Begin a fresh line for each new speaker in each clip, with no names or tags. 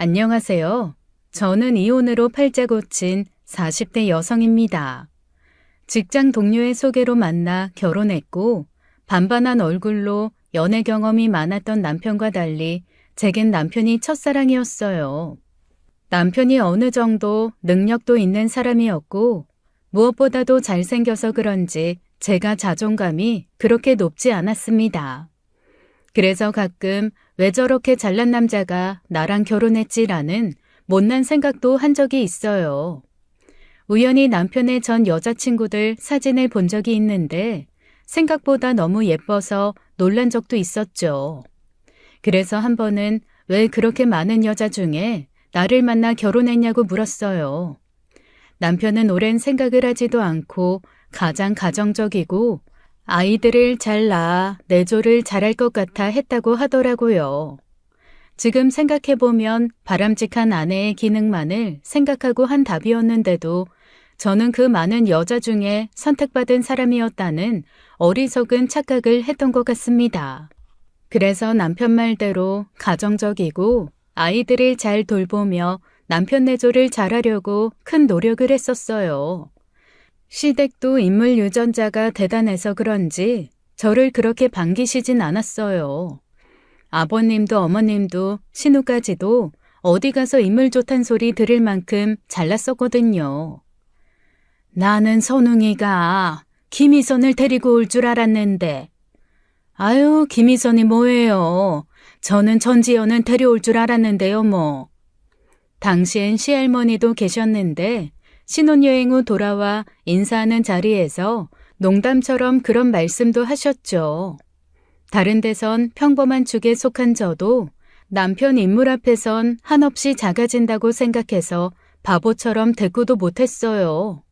안녕하세요. 저는 이혼으로 팔자 고친 40대 여성입니다. 직장 동료의 소개로 만나 결혼했고 반반한 얼굴로 연애 경험이 많았던 남편과 달리 제겐 남편이 첫사랑이었어요. 남편이 어느 정도 능력도 있는 사람이었고 무엇보다도 잘생겨서 그런지 제가 자존감이 그렇게 높지 않았습니다. 그래서 가끔 왜 저렇게 잘난 남자가 나랑 결혼했지라는 못난 생각도 한 적이 있어요. 우연히 남편의 전 여자친구들 사진을 본 적이 있는데 생각보다 너무 예뻐서 놀란 적도 있었죠. 그래서 한 번은 왜 그렇게 많은 여자 중에 나를 만나 결혼했냐고 물었어요. 남편은 오랜 생각을 하지도 않고 가장 가정적이고 아이들을 잘 낳아 내조를 잘할 것 같아 했다고 하더라고요. 지금 생각해보면 바람직한 아내의 기능만을 생각하고 한 답이었는데도 저는 그 많은 여자 중에 선택받은 사람이었다는 어리석은 착각을 했던 것 같습니다. 그래서 남편 말대로 가정적이고 아이들을 잘 돌보며 남편 내조를 잘하려고 큰 노력을 했었어요. 시댁도 인물 유전자가 대단해서 그런지 저를 그렇게 반기시진 않았어요. 아버님도 어머님도 신우까지도 어디 가서 인물 좋단 소리 들을 만큼 잘났었거든요. 나는 선웅이가 김희선을 데리고 올 줄 알았는데. 아유, 김희선이 뭐예요. 저는 전지현은 데려올 줄 알았는데요, 뭐. 당시엔 시할머니도 계셨는데 신혼여행 후 돌아와 인사하는 자리에서 농담처럼 그런 말씀도 하셨죠. 다른 데선 평범한 축에 속한 저도 남편 인물 앞에선 한없이 작아진다고 생각해서 바보처럼 대꾸도 못했어요.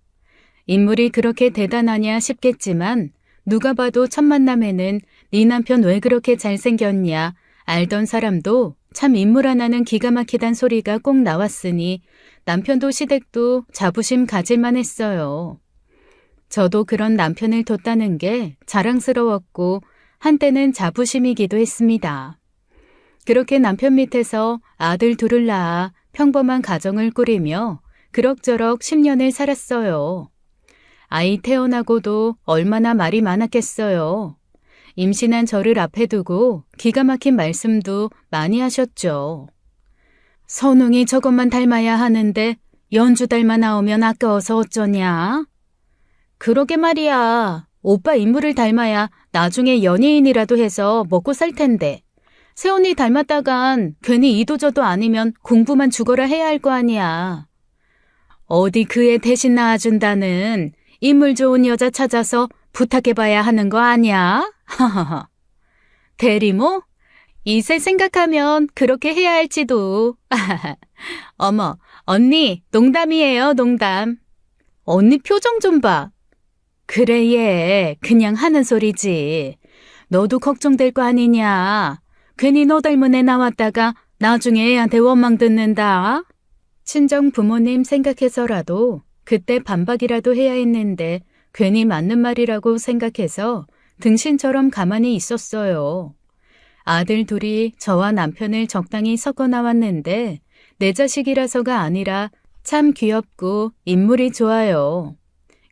인물이 그렇게 대단하냐 싶겠지만 누가 봐도 첫 만남에는 네 남편 왜 그렇게 잘생겼냐 알던 사람도 참 인물 하나는 기가 막히단 소리가 꼭 나왔으니 남편도 시댁도 자부심 가질만 했어요. 저도 그런 남편을 뒀다는 게 자랑스러웠고 한때는 자부심이기도 했습니다. 그렇게 남편 밑에서 아들 둘을 낳아 평범한 가정을 꾸리며 그럭저럭 10년을 살았어요. 아이 태어나고도 얼마나 말이 많았겠어요. 임신한 저를 앞에 두고 기가 막힌 말씀도 많이 하셨죠. 선웅이 저것만 닮아야 하는데 연주 닮아 나오면 아까워서 어쩌냐? 그러게 말이야. 오빠 인물을 닮아야 나중에 연예인이라도 해서 먹고 살 텐데. 새언니 닮았다간 괜히 이도저도 아니면 공부만 죽어라 해야 할 거 아니야. 어디 그애 대신 낳아준다는 인물 좋은 여자 찾아서 부탁해봐야 하는 거 아니야? 하하하. 대리모? 이세 생각하면 그렇게 해야 할지도. 어머, 언니, 농담이에요, 농담. 언니 표정 좀 봐. 그래, 얘, 그냥 하는 소리지. 너도 걱정될 거 아니냐. 괜히 너 닮은 애 나왔다가 나중에 애한테 원망 듣는다. 친정 부모님 생각해서라도 그때 반박이라도 해야 했는데 괜히 맞는 말이라고 생각해서 등신처럼 가만히 있었어요. 아들 둘이 저와 남편을 적당히 섞어 나왔는데 내 자식이라서가 아니라 참 귀엽고 인물이 좋아요.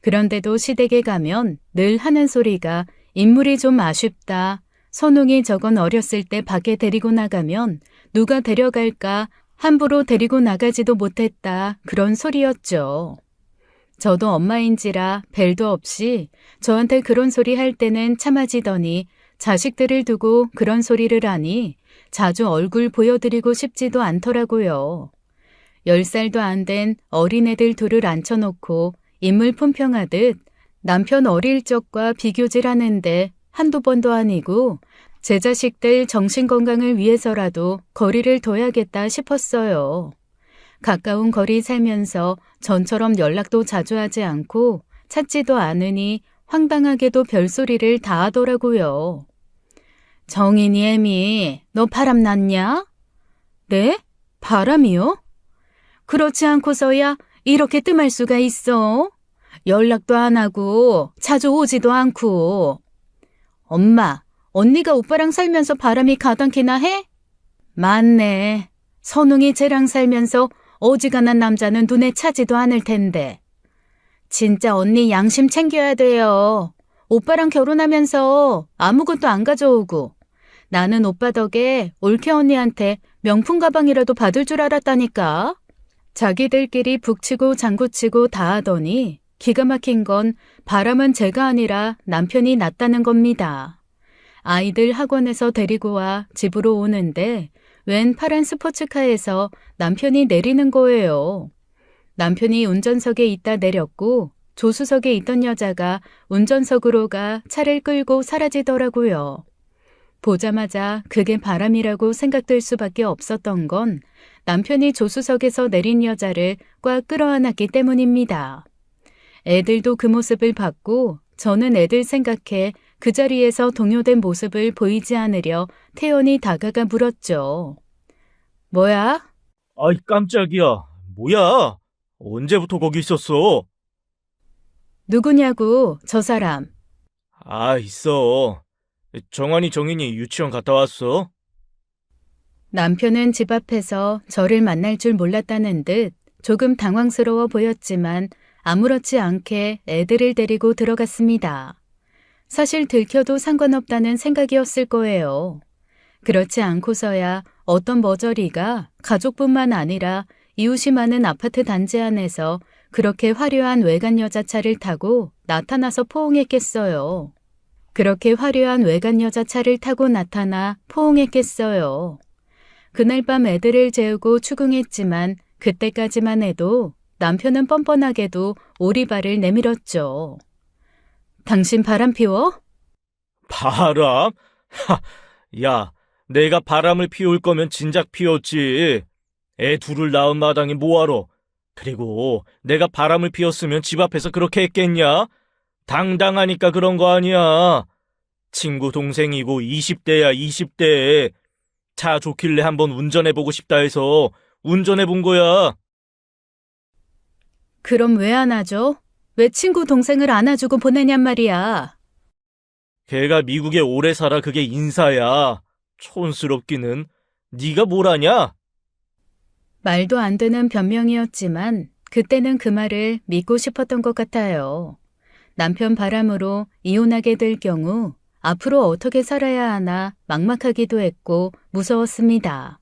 그런데도 시댁에 가면 늘 하는 소리가 인물이 좀 아쉽다. 선웅이 저건 어렸을 때 밖에 데리고 나가면 누가 데려갈까 함부로 데리고 나가지도 못했다. 그런 소리였죠. 저도 엄마인지라 벨도 없이 저한테 그런 소리 할 때는 참아지더니 자식들을 두고 그런 소리를 하니 자주 얼굴 보여드리고 싶지도 않더라고요. 10살도 안 된 어린애들 둘을 앉혀놓고 인물 품평하듯 남편 어릴 적과 비교질하는데 한두 번도 아니고 제 자식들 정신건강을 위해서라도 거리를 둬야겠다 싶었어요. 가까운 거리 살면서 전처럼 연락도 자주 하지 않고 찾지도 않으니 황당하게도 별소리를 다 하더라고요. 정인이 애미, 너 바람 났냐? 네? 바람이요? 그렇지 않고서야 이렇게 뜸할 수가 있어? 연락도 안 하고 자주 오지도 않고. 엄마, 언니가 오빠랑 살면서 바람이 가당키나 해? 맞네. 선웅이 쟤랑 살면서 어지간한 남자는 눈에 차지도 않을 텐데. 진짜 언니 양심 챙겨야 돼요. 오빠랑 결혼하면서 아무것도 안 가져오고. 나는 오빠 덕에 올케 언니한테 명품 가방이라도 받을 줄 알았다니까. 자기들끼리 북치고 장구치고 다 하더니 기가 막힌 건 바람은 제가 아니라 남편이 났다는 겁니다. 아이들 학원에서 데리고 와 집으로 오는데 웬 파란 스포츠카에서 남편이 내리는 거예요. 남편이 운전석에 있다 내렸고 조수석에 있던 여자가 운전석으로 가 차를 끌고 사라지더라고요. 보자마자 그게 바람이라고 생각될 수밖에 없었던 건 남편이 조수석에서 내린 여자를 꽉 끌어안았기 때문입니다. 애들도 그 모습을 봤고 저는 애들 생각해 그 자리에서 동요된 모습을 보이지 않으려 태연이 다가가 물었죠. 뭐야?
아이, 깜짝이야. 뭐야? 언제부터 거기 있었어?
누구냐고, 저 사람.
아, 있어. 정환이 정인이 유치원 갔다 왔어?
남편은 집 앞에서 저를 만날 줄 몰랐다는 듯 조금 당황스러워 보였지만 아무렇지 않게 애들을 데리고 들어갔습니다. 사실 들켜도 상관없다는 생각이었을 거예요. 그렇지 않고서야 어떤 머저리가 가족뿐만 아니라 이웃이 많은 아파트 단지 안에서 그렇게 화려한 외간 여자차를 타고 나타나서 포옹했겠어요. 그렇게 화려한 외간 여자차를 타고 나타나 포옹했겠어요. 그날 밤 애들을 재우고 추궁했지만 그때까지만 해도 남편은 뻔뻔하게도 오리발을 내밀었죠. 당신 바람 피워?
바람? 하, 야, 내가 바람을 피울 거면 진작 피웠지. 애 둘을 낳은 마당에 뭐하러? 그리고 내가 바람을 피웠으면 집 앞에서 그렇게 했겠냐? 당당하니까 그런 거 아니야. 친구 동생이고 20대야, 20대. 차 좋길래 한번 운전해보고 싶다 해서 운전해본 거야.
그럼 왜 안 하죠? 왜 친구 동생을 안아주고 보내냔 말이야.
걔가 미국에 오래 살아 그게 인사야. 촌스럽기는. 네가 뭘 아냐?
말도 안 되는 변명이었지만 그때는 그 말을 믿고 싶었던 것 같아요. 남편 바람으로 이혼하게 될 경우 앞으로 어떻게 살아야 하나 막막하기도 했고 무서웠습니다.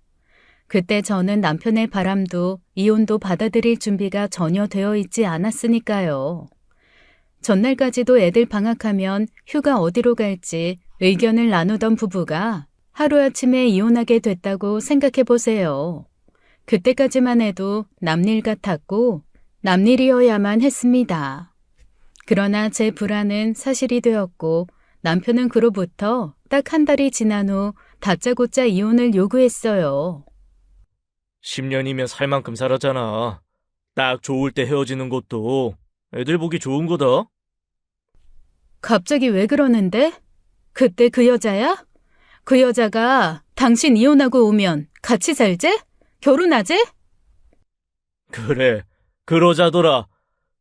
그때 저는 남편의 바람도 이혼도 받아들일 준비가 전혀 되어 있지 않았으니까요. 전날까지도 애들 방학하면 휴가 어디로 갈지 의견을 나누던 부부가 하루아침에 이혼하게 됐다고 생각해 보세요. 그때까지만 해도 남일 같았고 남일이어야만 했습니다. 그러나 제 불안은 사실이 되었고 남편은 그로부터 딱 한 달이 지난 후 다짜고짜 이혼을 요구했어요.
10년이면 살 만큼 살았잖아. 딱 좋을 때 헤어지는 것도 애들 보기 좋은 거다.
갑자기 왜 그러는데? 그때 그 여자야? 그 여자가 당신 이혼하고 오면 같이 살재? 결혼하재?
그래, 그러자더라.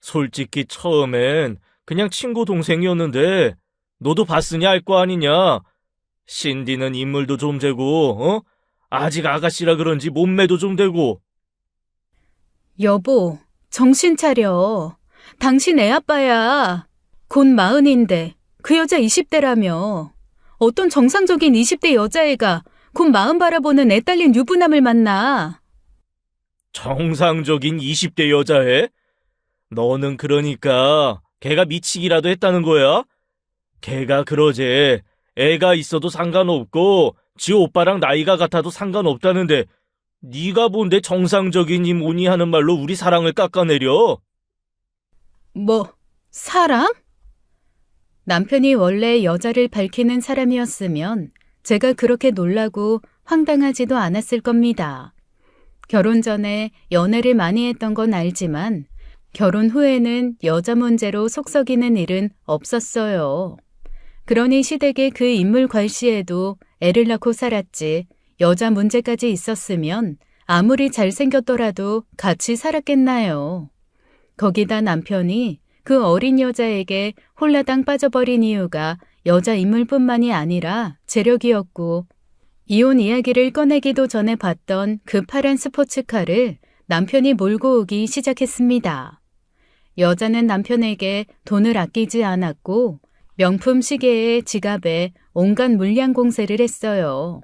솔직히 처음엔 그냥 친구 동생이었는데 너도 봤으니 알 거 아니냐. 신디는 인물도 좀 되고, 아직 아가씨라 그런지 몸매도 좀 되고.
여보, 정신 차려. 당신 애 아빠야. 곧 40인데 그 여자 20대라며. 어떤 정상적인 20대 여자애가 곧 40 바라보는 애 딸린 유부남을 만나.
정상적인 20대 여자애? 너는 그러니까 걔가 미치기라도 했다는 거야? 걔가 그러제 애가 있어도 상관없고 지 오빠랑 나이가 같아도 상관없다는데 네가 뭔데 정상적이니 뭐니 하는 말로 우리 사랑을 깎아내려?
뭐, 사람? 남편이 원래 여자를 밝히는 사람이었으면 제가 그렇게 놀라고 황당하지도 않았을 겁니다. 결혼 전에 연애를 많이 했던 건 알지만 결혼 후에는 여자 문제로 속썩이는 일은 없었어요. 그러니 시댁의 그 인물 괄시에도 애를 낳고 살았지 여자 문제까지 있었으면 아무리 잘생겼더라도 같이 살았겠나요. 거기다 남편이 그 어린 여자에게 홀라당 빠져버린 이유가 여자 인물뿐만이 아니라 재력이었고 이혼 이야기를 꺼내기도 전에 봤던 그 파란 스포츠카를 남편이 몰고 오기 시작했습니다. 여자는 남편에게 돈을 아끼지 않았고 명품 시계에 지갑에 온갖 물량 공세를 했어요.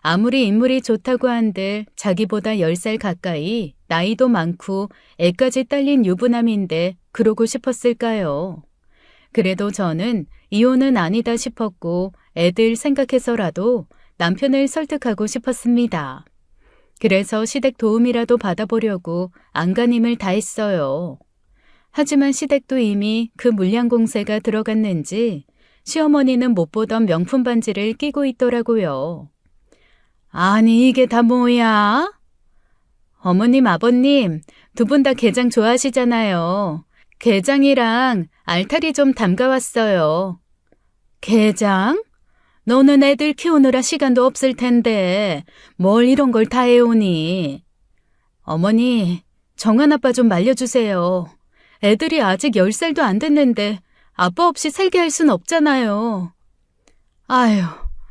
아무리 인물이 좋다고 한들 자기보다 10살 가까이 나이도 많고 애까지 딸린 유부남인데 그러고 싶었을까요? 그래도 저는 이혼은 아니다 싶었고 애들 생각해서라도 남편을 설득하고 싶었습니다. 그래서 시댁 도움이라도 받아보려고 안간힘을 다했어요. 하지만 시댁도 이미 그 물량 공세가 들어갔는지 시어머니는 못 보던 명품 반지를 끼고 있더라고요. 아니, 이게 다 뭐야? 어머님, 아버님, 두 분 다 게장 좋아하시잖아요. 게장이랑 알타리 좀 담가왔어요. 게장? 너는 애들 키우느라 시간도 없을 텐데 뭘 이런 걸 다 해오니? 어머니, 정한 아빠 좀 말려주세요. 애들이 아직 10살도 안 됐는데 아빠 없이 살게 할 순 없잖아요. 아휴,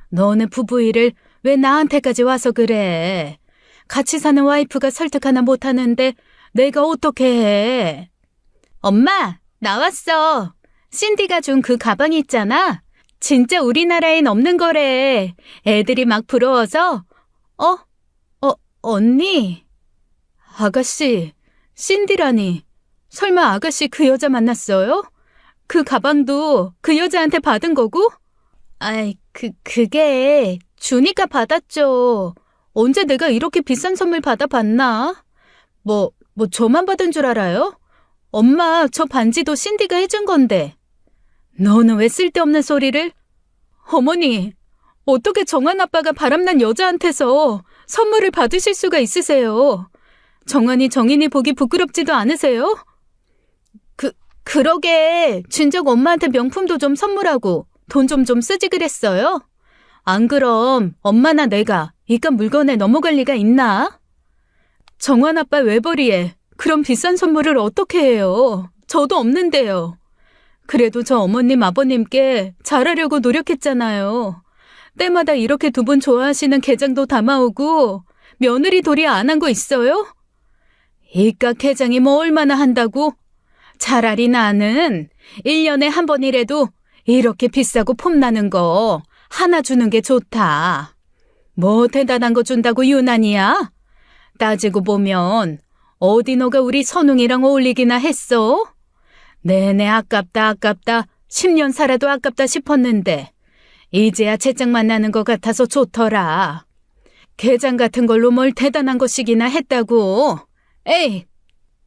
너네 부부 일을 왜 나한테까지 와서 그래? 같이 사는 와이프가 설득 하나 못하는데 내가 어떻게 해? 엄마, 나왔어. 신디가 준 그 가방 있잖아. 진짜 우리나라엔 없는 거래. 애들이 막 부러워서. 언니. 아가씨, 신디라니. 설마 아가씨 그 여자 만났어요? 그 가방도 그 여자한테 받은 거고? 아이, 그게 주니까 받았죠. 언제 내가 이렇게 비싼 선물 받아봤나? 저만 받은 줄 알아요? 엄마, 저 반지도 신디가 해준 건데. 너는 왜 쓸데없는 소리를? 어머니, 어떻게 정한 아빠가 바람난 여자한테서 선물을 받으실 수가 있으세요? 정한이 정인이 보기 부끄럽지도 않으세요? 그러게 진작 엄마한테 명품도 좀 선물하고 돈 좀 쓰지 그랬어요? 안 그럼 엄마나 내가 이깟 물건에 넘어갈 리가 있나? 정한 아빠 외벌이에 그런 비싼 선물을 어떻게 해요? 저도 없는데요. 그래도 저 어머님 아버님께 잘하려고 노력했잖아요. 때마다 이렇게 두 분 좋아하시는 게장도 담아오고 며느리 도리 안 한 거 있어요? 이깟 게장이 뭐 얼마나 한다고? 차라리 나는 1년에 한 번이라도 이렇게 비싸고 폼나는 거 하나 주는 게 좋다. 뭐 대단한 거 준다고 유난이야? 따지고 보면 어디 너가 우리 선웅이랑 어울리기나 했어? 내내 아깝다 10년 살아도 아깝다 싶었는데 이제야 채짝 만나는 것 같아서 좋더라. 게장 같은 걸로 뭘 대단한 것이기나 했다고. 에이!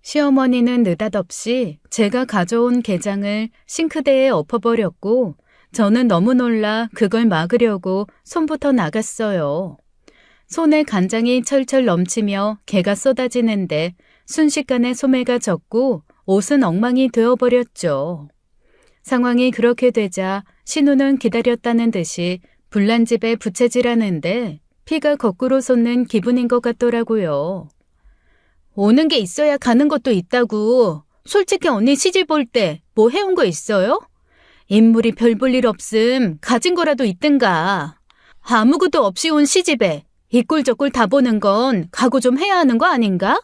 시어머니는 느닷없이 제가 가져온 게장을 싱크대에 엎어버렸고 저는 너무 놀라 그걸 막으려고 손부터 나갔어요. 손에 간장이 철철 넘치며 게가 쏟아지는데 순식간에 소매가 젖고 옷은 엉망이 되어버렸죠. 상황이 그렇게 되자 신우는 기다렸다는 듯이 불난집에 부채질하는데 피가 거꾸로 솟는 기분인 것 같더라고요. 오는 게 있어야 가는 것도 있다고. 솔직히 언니 시집 올 때 뭐 해온 거 있어요? 인물이 별 볼 일 없음 가진 거라도 있든가. 아무것도 없이 온 시집에 이 꼴 저 꼴 다 보는 건 각오 좀 해야 하는 거 아닌가?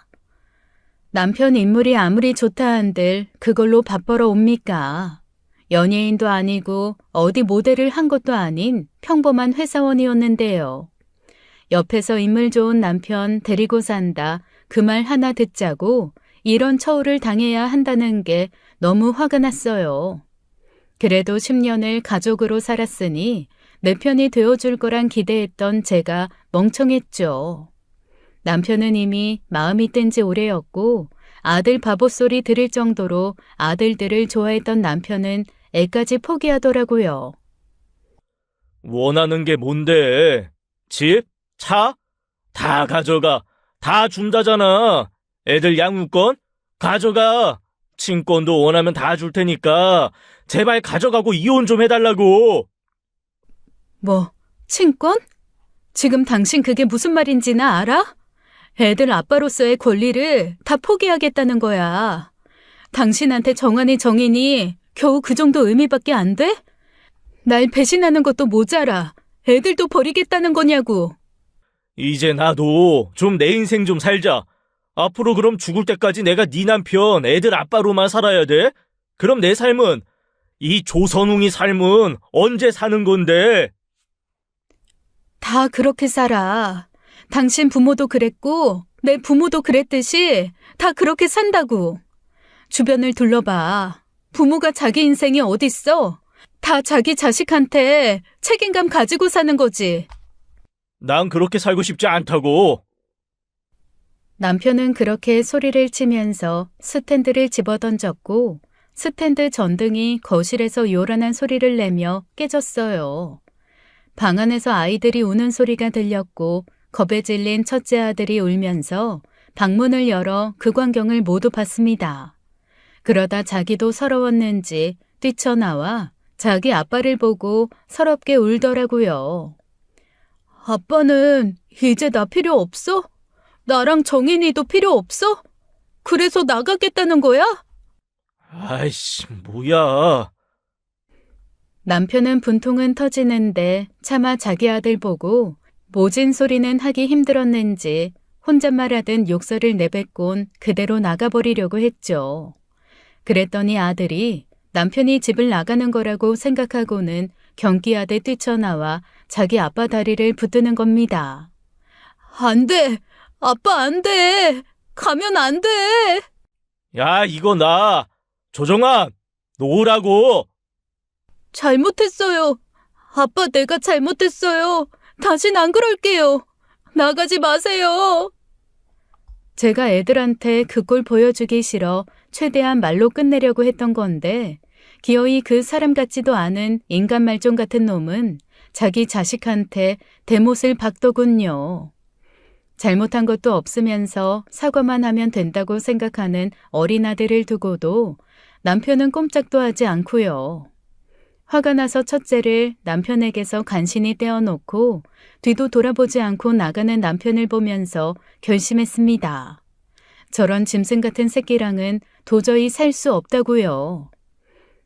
남편 인물이 아무리 좋다 한들 그걸로 밥 벌어 옵니까? 연예인도 아니고 어디 모델을 한 것도 아닌 평범한 회사원이었는데요. 옆에서 인물 좋은 남편 데리고 산다. 그 말 하나 듣자고 이런 처우를 당해야 한다는 게 너무 화가 났어요. 그래도 10년을 가족으로 살았으니 내 편이 되어줄 거란 기대했던 제가 멍청했죠. 남편은 이미 마음이 뗀 지 오래였고 아들 바보 소리 들을 정도로 아들들을 좋아했던 남편은 애까지 포기하더라고요.
원하는 게 뭔데? 집? 차? 다 가져가. 다 준다잖아. 애들 양육권? 가져가. 친권도 원하면 다 줄 테니까 제발 가져가고 이혼 좀 해달라고.
뭐, 친권? 지금 당신 그게 무슨 말인지나 알아? 애들 아빠로서의 권리를 다 포기하겠다는 거야. 당신한테 정한이 정인이 겨우 그 정도 의미밖에 안 돼? 날 배신하는 것도 모자라 애들도 버리겠다는 거냐고.
이제 나도 좀 내 인생 좀 살자. 앞으로 그럼 죽을 때까지 내가 네 남편, 애들 아빠로만 살아야 돼? 그럼 내 삶은, 이 조선웅이 삶은 언제 사는 건데?
다 그렇게 살아. 당신 부모도 그랬고 내 부모도 그랬듯이 다 그렇게 산다고. 주변을 둘러봐. 부모가 자기 인생이 어딨어? 다 자기 자식한테 책임감 가지고 사는 거지.
난 그렇게 살고 싶지 않다고.
남편은 그렇게 소리를 치면서 스탠드를 집어던졌고 스탠드 전등이 거실에서 요란한 소리를 내며 깨졌어요. 방 안에서 아이들이 우는 소리가 들렸고 겁에 질린 첫째 아들이 울면서 방문을 열어 그 광경을 모두 봤습니다. 그러다 자기도 서러웠는지 뛰쳐나와 자기 아빠를 보고 서럽게 울더라고요. 아빠는 이제 나 필요 없어? 나랑 정인이도 필요 없어? 그래서 나가겠다는 거야?
아이씨, 뭐야.
남편은 분통은 터지는데 차마 자기 아들 보고 모진 소리는 하기 힘들었는지 혼잣말하듯 욕설을 내뱉곤 그대로 나가버리려고 했죠. 그랬더니 아들이 남편이 집을 나가는 거라고 생각하고는 경기하듯 뛰쳐나와 자기 아빠 다리를 붙드는 겁니다. 안 돼! 아빠 안 돼! 가면 안 돼!
야, 이거 나. 조정아, 놓으라고.
잘못했어요. 아빠 내가 잘못했어요. 다신 안 그럴게요. 나가지 마세요. 제가 애들한테 그 꼴 보여주기 싫어 최대한 말로 끝내려고 했던 건데 기어이 그 사람 같지도 않은 인간 말종 같은 놈은 자기 자식한테 대못을 박더군요. 잘못한 것도 없으면서 사과만 하면 된다고 생각하는 어린아들을 두고도 남편은 꼼짝도 하지 않고요. 화가 나서 첫째를 남편에게서 간신히 떼어놓고 뒤도 돌아보지 않고 나가는 남편을 보면서 결심했습니다. 저런 짐승 같은 새끼랑은 도저히 살 수 없다고요.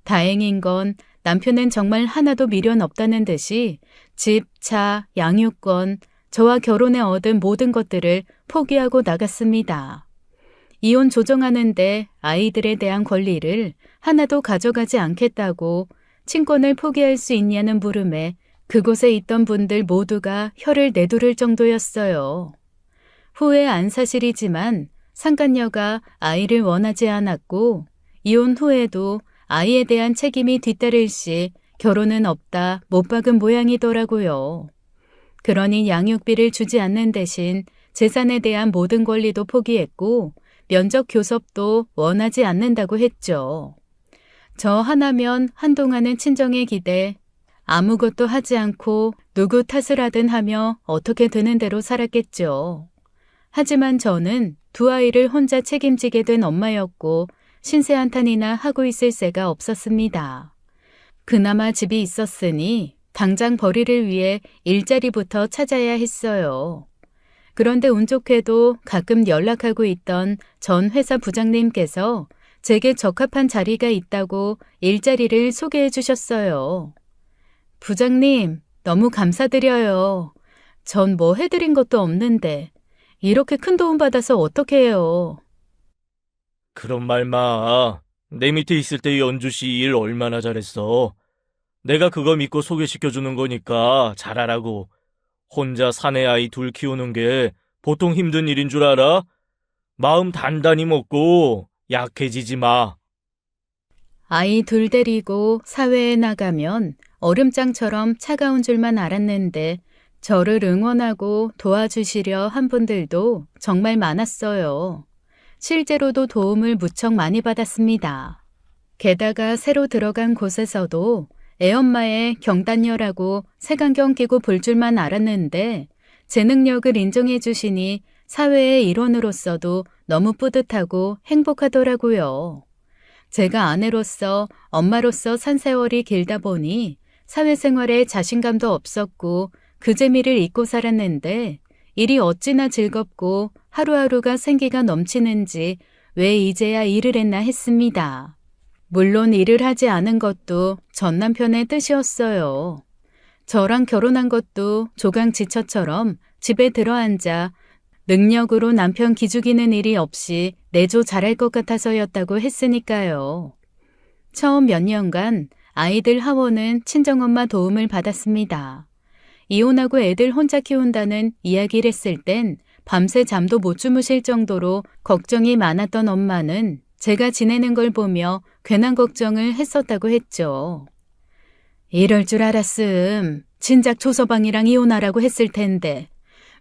다행인 건 남편은 정말 하나도 미련 없다는 듯이 집, 차, 양육권, 저와 결혼에 얻은 모든 것들을 포기하고 나갔습니다. 이혼 조정하는데 아이들에 대한 권리를 하나도 가져가지 않겠다고 친권을 포기할 수 있냐는 물음에 그곳에 있던 분들 모두가 혀를 내두를 정도였어요. 후에 안 사실이지만 상간녀가 아이를 원하지 않았고 이혼 후에도 아이에 대한 책임이 뒤따를 시 결혼은 없다 못 박은 모양이더라고요. 그러니 양육비를 주지 않는 대신 재산에 대한 모든 권리도 포기했고 면적 교섭도 원하지 않는다고 했죠. 저 하나면 한동안은 친정에 기대 아무것도 하지 않고 누구 탓을 하든 하며 어떻게 되는 대로 살았겠죠. 하지만 저는 두 아이를 혼자 책임지게 된 엄마였고 신세 한탄이나 하고 있을 새가 없었습니다. 그나마 집이 있었으니 당장 벌이를 위해 일자리부터 찾아야 했어요. 그런데 운 좋게도 가끔 연락하고 있던 전 회사 부장님께서 제게 적합한 자리가 있다고 일자리를 소개해 주셨어요. 부장님, 너무 감사드려요. 전 뭐 해드린 것도 없는데 이렇게 큰 도움 받아서 어떻게 해요?
그런 말 마. 내 밑에 있을 때 연주 씨 일 얼마나 잘했어. 내가 그거 믿고 소개시켜주는 거니까 잘하라고. 혼자 사내 아이 둘 키우는 게 보통 힘든 일인 줄 알아? 마음 단단히 먹고 약해지지 마.
아이 둘 데리고 사회에 나가면 얼음장처럼 차가운 줄만 알았는데 저를 응원하고 도와주시려 한 분들도 정말 많았어요. 실제로도 도움을 무척 많이 받았습니다. 게다가 새로 들어간 곳에서도 애엄마의 경단녀라고 색안경 끼고 볼 줄만 알았는데 제 능력을 인정해 주시니 사회의 일원으로서도 너무 뿌듯하고 행복하더라고요. 제가 아내로서 엄마로서 산 세월이 길다 보니 사회생활에 자신감도 없었고 그 재미를 잊고 살았는데 일이 어찌나 즐겁고 하루하루가 생기가 넘치는지 왜 이제야 일을 했나 했습니다. 물론 일을 하지 않은 것도 전 남편의 뜻이었어요. 저랑 결혼한 것도 조강지처처럼 집에 들어앉아 능력으로 남편 기죽이는 일이 없이 내조 잘할 것 같아서였다고 했으니까요. 처음 몇 년간 아이들 하원은 친정엄마 도움을 받았습니다. 이혼하고 애들 혼자 키운다는 이야기를 했을 땐 밤새 잠도 못 주무실 정도로 걱정이 많았던 엄마는 제가 지내는 걸 보며 괜한 걱정을 했었다고 했죠. 이럴 줄 알았음. 진작 조서방이랑 이혼하라고 했을 텐데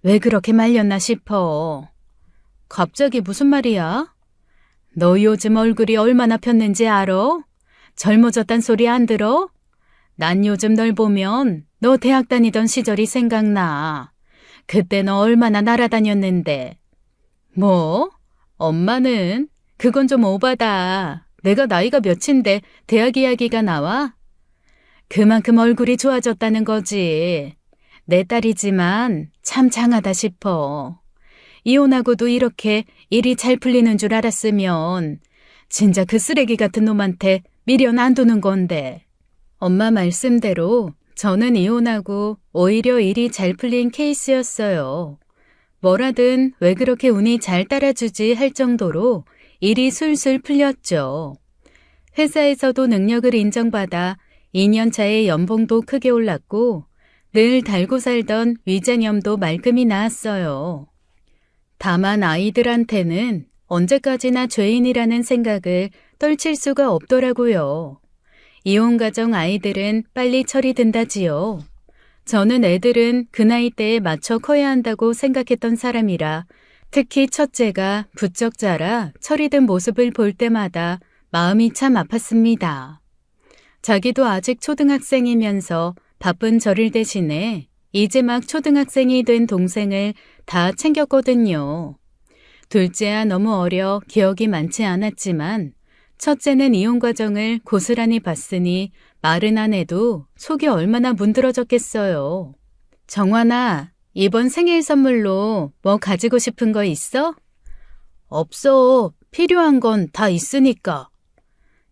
왜 그렇게 말렸나 싶어. 갑자기 무슨 말이야? 너 요즘 얼굴이 얼마나 폈는지 알아? 젊어졌단 소리 안 들어? 난 요즘 널 보면 너 대학 다니던 시절이 생각나. 그때 너 얼마나 날아다녔는데. 뭐? 엄마는? 그건 좀 오바다. 내가 나이가 몇인데 대학 이야기가 나와? 그만큼 얼굴이 좋아졌다는 거지. 내 딸이지만 참 장하다 싶어. 이혼하고도 이렇게 일이 잘 풀리는 줄 알았으면 진짜 그 쓰레기 같은 놈한테 미련 안 두는 건데. 엄마 말씀대로 저는 이혼하고 오히려 일이 잘 풀린 케이스였어요. 뭐라든 왜 그렇게 운이 잘 따라주지 할 정도로 일이 술술 풀렸죠. 회사에서도 능력을 인정받아 2년 차에 연봉도 크게 올랐고 늘 달고 살던 위장염도 말끔히 나았어요. 다만 아이들한테는 언제까지나 죄인이라는 생각을 떨칠 수가 없더라고요. 이혼 가정 아이들은 빨리 처리된다지요. 저는 애들은 그 나이대에 맞춰 커야 한다고 생각했던 사람이라 특히 첫째가 부쩍 자라 처리된 모습을 볼 때마다 마음이 참 아팠습니다. 자기도 아직 초등학생이면서 바쁜 저를 대신해 이제 막 초등학생이 된 동생을 다 챙겼거든요. 둘째야 너무 어려 기억이 많지 않았지만 첫째는 이혼 과정을 고스란히 봤으니 말은 안 해도 속이 얼마나 문드러졌겠어요. 정환아, 이번 생일 선물로 뭐 가지고 싶은 거 있어? 없어. 필요한 건 다 있으니까.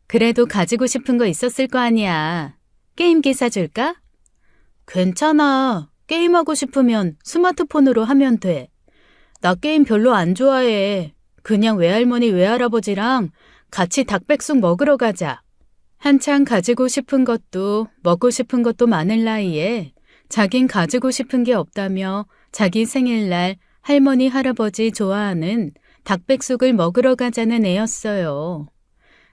그래도 가지고 싶은 거 있었을 거 아니야. 게임기 사줄까? 괜찮아. 게임하고 싶으면 스마트폰으로 하면 돼. 나 게임 별로 안 좋아해. 그냥 외할머니 외할아버지랑 같이 닭백숙 먹으러 가자. 한창 가지고 싶은 것도 먹고 싶은 것도 많을 나이에 자긴 가지고 싶은 게 없다며 자기 생일날 할머니 할아버지 좋아하는 닭백숙을 먹으러 가자는 애였어요.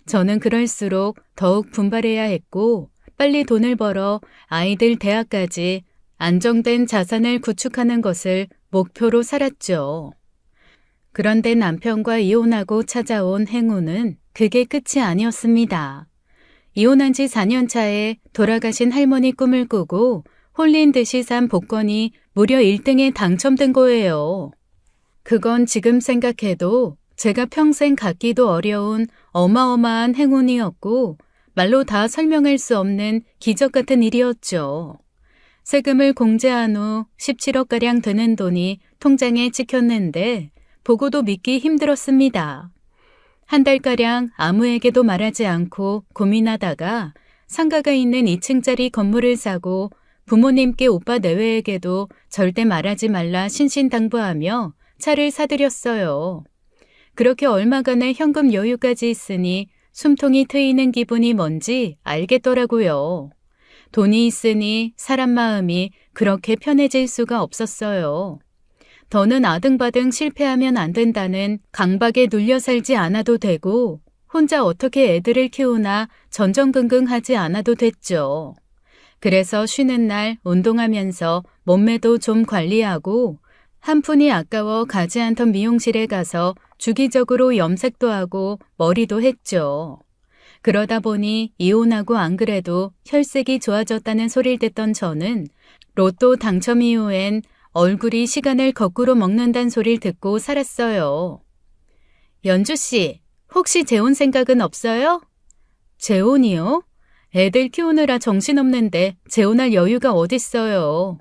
저는 그럴수록 더욱 분발해야 했고 빨리 돈을 벌어 아이들 대학까지 안정된 자산을 구축하는 것을 목표로 살았죠. 그런데 남편과 이혼하고 찾아온 행운은 그게 끝이 아니었습니다. 이혼한 지 4년 차에 돌아가신 할머니 꿈을 꾸고 홀린 듯이 산 복권이 무려 1등에 당첨된 거예요. 그건 지금 생각해도 제가 평생 갖기도 어려운 어마어마한 행운이었고 말로 다 설명할 수 없는 기적 같은 일이었죠. 세금을 공제한 후 17억가량 되는 돈이 통장에 찍혔는데 보고도 믿기 힘들었습니다. 한 달가량 아무에게도 말하지 않고 고민하다가 상가가 있는 2층짜리 건물을 사고 부모님께 오빠 내외에게도 절대 말하지 말라 신신당부하며 차를 사들였어요. 그렇게 얼마간의 현금 여유까지 있으니 숨통이 트이는 기분이 뭔지 알겠더라고요. 돈이 있으니 사람 마음이 그렇게 편해질 수가 없었어요. 더는 아등바등 실패하면 안 된다는 강박에 눌려 살지 않아도 되고 혼자 어떻게 애들을 키우나 전전긍긍하지 않아도 됐죠. 그래서 쉬는 날 운동하면서 몸매도 좀 관리하고 한 푼이 아까워 가지 않던 미용실에 가서 주기적으로 염색도 하고 머리도 했죠. 그러다 보니 이혼하고 안 그래도 혈색이 좋아졌다는 소리를 듣던 저는 로또 당첨 이후엔 얼굴이 시간을 거꾸로 먹는다는 소리를 듣고 살았어요. 연주 씨, 혹시 재혼 생각은 없어요? 재혼이요? 애들 키우느라 정신없는데 재혼할 여유가 어딨어요.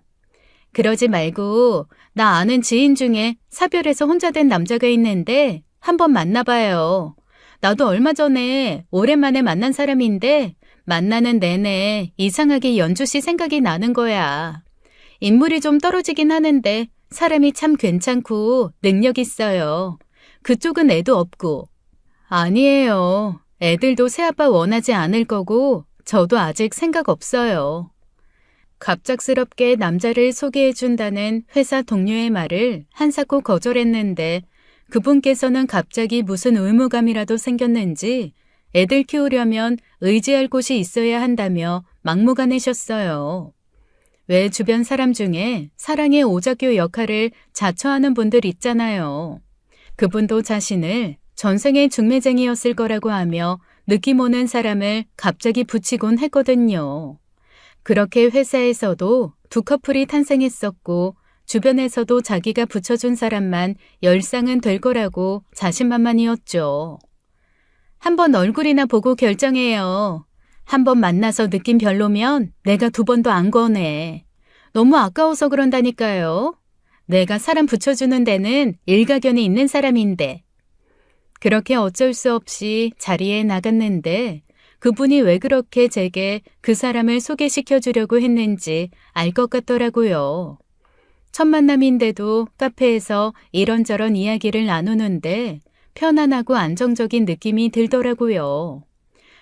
그러지 말고 나 아는 지인 중에 사별해서 혼자 된 남자가 있는데 한번 만나봐요. 나도 얼마 전에 오랜만에 만난 사람인데 만나는 내내 이상하게 연주 씨 생각이 나는 거야. 인물이 좀 떨어지긴 하는데 사람이 참 괜찮고 능력 있어요. 그쪽은 애도 없고. 아니에요. 애들도 새아빠 원하지 않을 거고 저도 아직 생각 없어요. 갑작스럽게 남자를 소개해준다는 회사 동료의 말을 한사코 거절했는데 그분께서는 갑자기 무슨 의무감이라도 생겼는지 애들 키우려면 의지할 곳이 있어야 한다며 막무가내셨어요. 왜 주변 사람 중에 사랑의 오작교 역할을 자처하는 분들 있잖아요. 그분도 자신을 전생의 중매쟁이였을 거라고 하며 느낌 오는 사람을 갑자기 붙이곤 했거든요. 그렇게 회사에서도 두 커플이 탄생했었고 주변에서도 자기가 붙여준 사람만 열상은 될 거라고 자신만만이었죠. 한번 얼굴이나 보고 결정해요. 한번 만나서 느낌 별로면 내가 두 번도 안 권해. 너무 아까워서 그런다니까요. 내가 사람 붙여주는 데는 일가견이 있는 사람인데. 그렇게 어쩔 수 없이 자리에 나갔는데 그분이 왜 그렇게 제게 그 사람을 소개시켜 주려고 했는지 알 것 같더라고요. 첫 만남인데도 카페에서 이런저런 이야기를 나누는데 편안하고 안정적인 느낌이 들더라고요.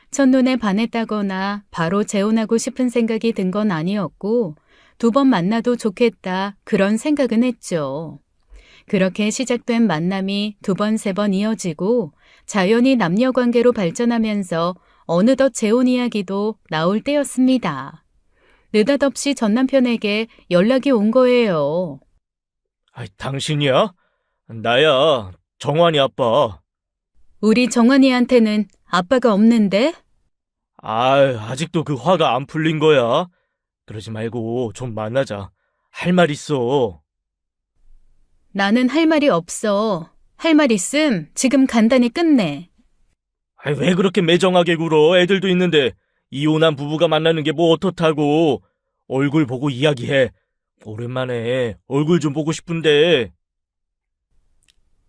첫눈에 반했다거나 바로 재혼하고 싶은 생각이 든 건 아니었고 두 번 만나도 좋겠다 그런 생각은 했죠. 그렇게 시작된 만남이 두 번, 세 번 이어지고 자연히 남녀 관계로 발전하면서 어느덧 재혼 이야기도 나올 때였습니다. 느닷없이 전 남편에게 연락이 온 거예요.
당신이야? 나야, 정환이 아빠.
우리 정환이한테는 아빠가 없는데?
아직도 그 화가 안 풀린 거야? 그러지 말고 좀 만나자. 할 말 있어.
나는 할 말이 없어. 할 말 있음 지금 간단히 끝내.
왜 그렇게 매정하게 굴어? 애들도 있는데 이혼한 부부가 만나는 게 뭐 어떻다고. 얼굴 보고 이야기해. 오랜만에 얼굴 좀 보고 싶은데.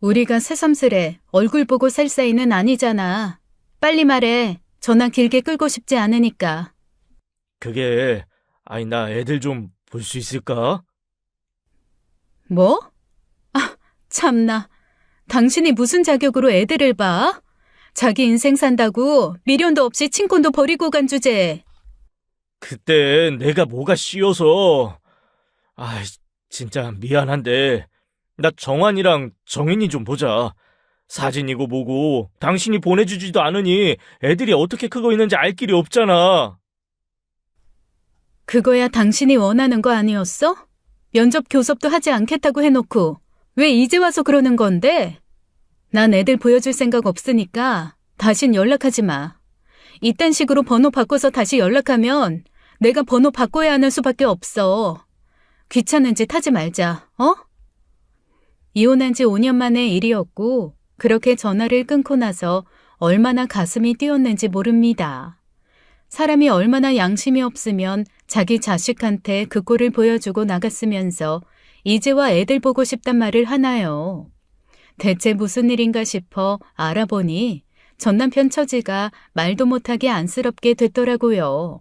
우리가 새삼스레 얼굴 보고 살 사이는 아니잖아. 빨리 말해. 전화 길게 끌고 싶지 않으니까.
그게, 나 애들 좀 볼 수 있을까?
뭐? 참나. 당신이 무슨 자격으로 애들을 봐? 자기 인생 산다고 미련도 없이 친권도 버리고 간 주제에.
그때 내가 뭐가 씌어서. 진짜 미안한데 나 정환이랑 정인이 좀 보자. 사진이고 뭐고 당신이 보내주지도 않으니 애들이 어떻게 크고 있는지 알 길이 없잖아.
그거야 당신이 원하는 거 아니었어? 면접 교섭도 하지 않겠다고 해놓고 왜 이제 와서 그러는 건데? 난 애들 보여줄 생각 없으니까 다신 연락하지 마. 이딴 식으로 번호 바꿔서 다시 연락하면 내가 번호 바꿔야 하는 수밖에 없어. 귀찮은 짓 하지 말자, 어? 이혼한 지 5년 만의 일이었고 그렇게 전화를 끊고 나서 얼마나 가슴이 뛰었는지 모릅니다. 사람이 얼마나 양심이 없으면 자기 자식한테 그 꼴을 보여주고 나갔으면서 이제와 애들 보고 싶단 말을 하나요. 대체 무슨 일인가 싶어 알아보니 전 남편 처지가 말도 못하게 안쓰럽게 됐더라고요.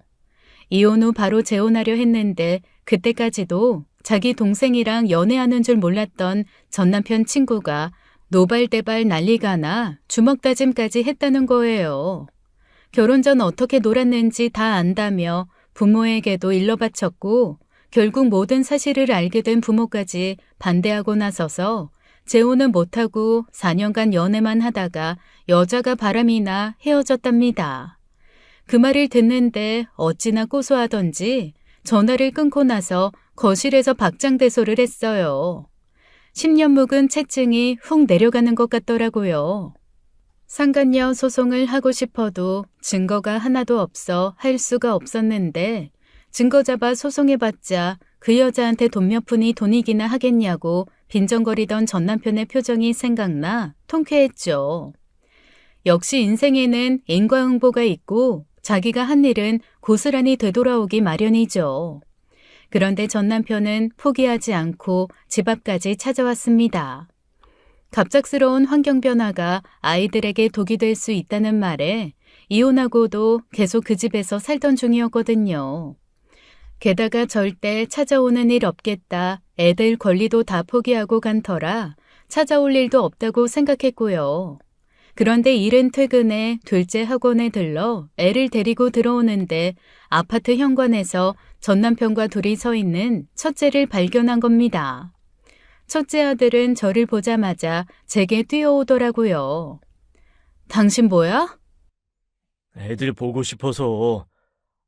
이혼 후 바로 재혼하려 했는데 그때까지도 자기 동생이랑 연애하는 줄 몰랐던 전 남편 친구가 노발대발 난리가 나 주먹 다짐까지 했다는 거예요. 결혼 전 어떻게 놀았는지 다 안다며 부모에게도 일러바쳤고 결국 모든 사실을 알게 된 부모까지 반대하고 나서서 재혼은 못하고 4년간 연애만 하다가 여자가 바람이 나 헤어졌답니다. 그 말을 듣는데 어찌나 고소하던지 전화를 끊고 나서 거실에서 박장대소를 했어요. 10년 묵은 채증이 훅 내려가는 것 같더라고요. 상간녀 소송을 하고 싶어도 증거가 하나도 없어 할 수가 없었는데 증거 잡아 소송해봤자 그 여자한테 돈 몇 푼이 돈이기나 하겠냐고 빈정거리던 전 남편의 표정이 생각나 통쾌했죠. 역시 인생에는 인과응보가 있고 자기가 한 일은 고스란히 되돌아오기 마련이죠. 그런데 전 남편은 포기하지 않고 집 앞까지 찾아왔습니다. 갑작스러운 환경 변화가 아이들에게 독이 될 수 있다는 말에 이혼하고도 계속 그 집에서 살던 중이었거든요. 게다가 절대 찾아오는 일 없겠다. 애들 권리도 다 포기하고 간 터라 찾아올 일도 없다고 생각했고요. 그런데 이른 퇴근에 둘째 학원에 들러 애를 데리고 들어오는데 아파트 현관에서 전 남편과 둘이 서 있는 첫째를 발견한 겁니다. 첫째 아들은 저를 보자마자 제게 뛰어오더라고요. 당신 뭐야?
애들 보고 싶어서.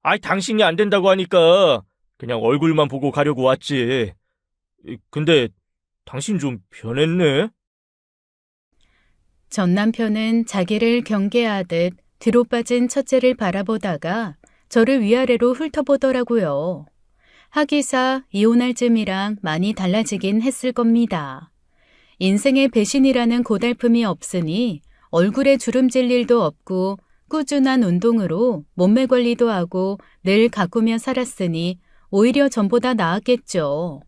아이, 당신이 안 된다고 하니까 그냥 얼굴만 보고 가려고 왔지. 근데 당신 좀 변했네?
전 남편은 자기를 경계하듯 뒤로 빠진 첫째를 바라보다가 저를 위아래로 훑어보더라고요. 하기사 이혼할 쯤이랑 많이 달라지긴 했을 겁니다. 인생에 배신이라는 고달픔이 없으니 얼굴에 주름질 일도 없고 꾸준한 운동으로 몸매 관리도 하고 늘 가꾸며 살았으니 오히려 전보다 나았겠죠.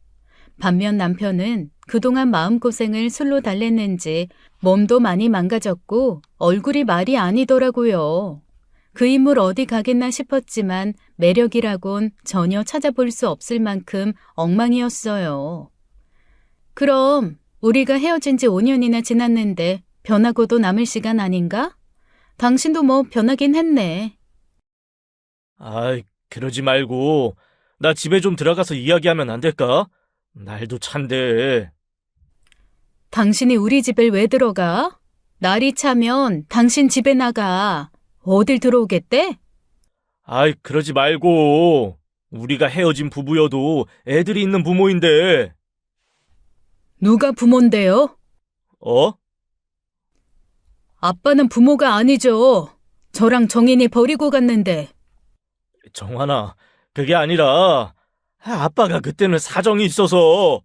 반면 남편은 그동안 마음고생을 술로 달랬는지 몸도 많이 망가졌고 얼굴이 말이 아니더라고요. 그 인물 어디 가겠나 싶었지만 매력이라곤 전혀 찾아볼 수 없을 만큼 엉망이었어요. 그럼 우리가 헤어진 지 5년이나 지났는데 변하고도 남을 시간 아닌가? 당신도 뭐 변하긴 했네.
아이, 그러지 말고 나 집에 좀 들어가서 이야기하면 안 될까? 날도 찬데.
당신이 우리 집을 왜 들어가? 날이 차면 당신 집에 나가. 어딜 들어오겠대?
아이, 그러지 말고. 우리가 헤어진 부부여도 애들이 있는 부모인데.
누가 부모인데요?
어?
아빠는 부모가 아니죠. 저랑 정인이 버리고 갔는데.
정환아, 그게 아니라 아빠가 그때는 사정이 있어서.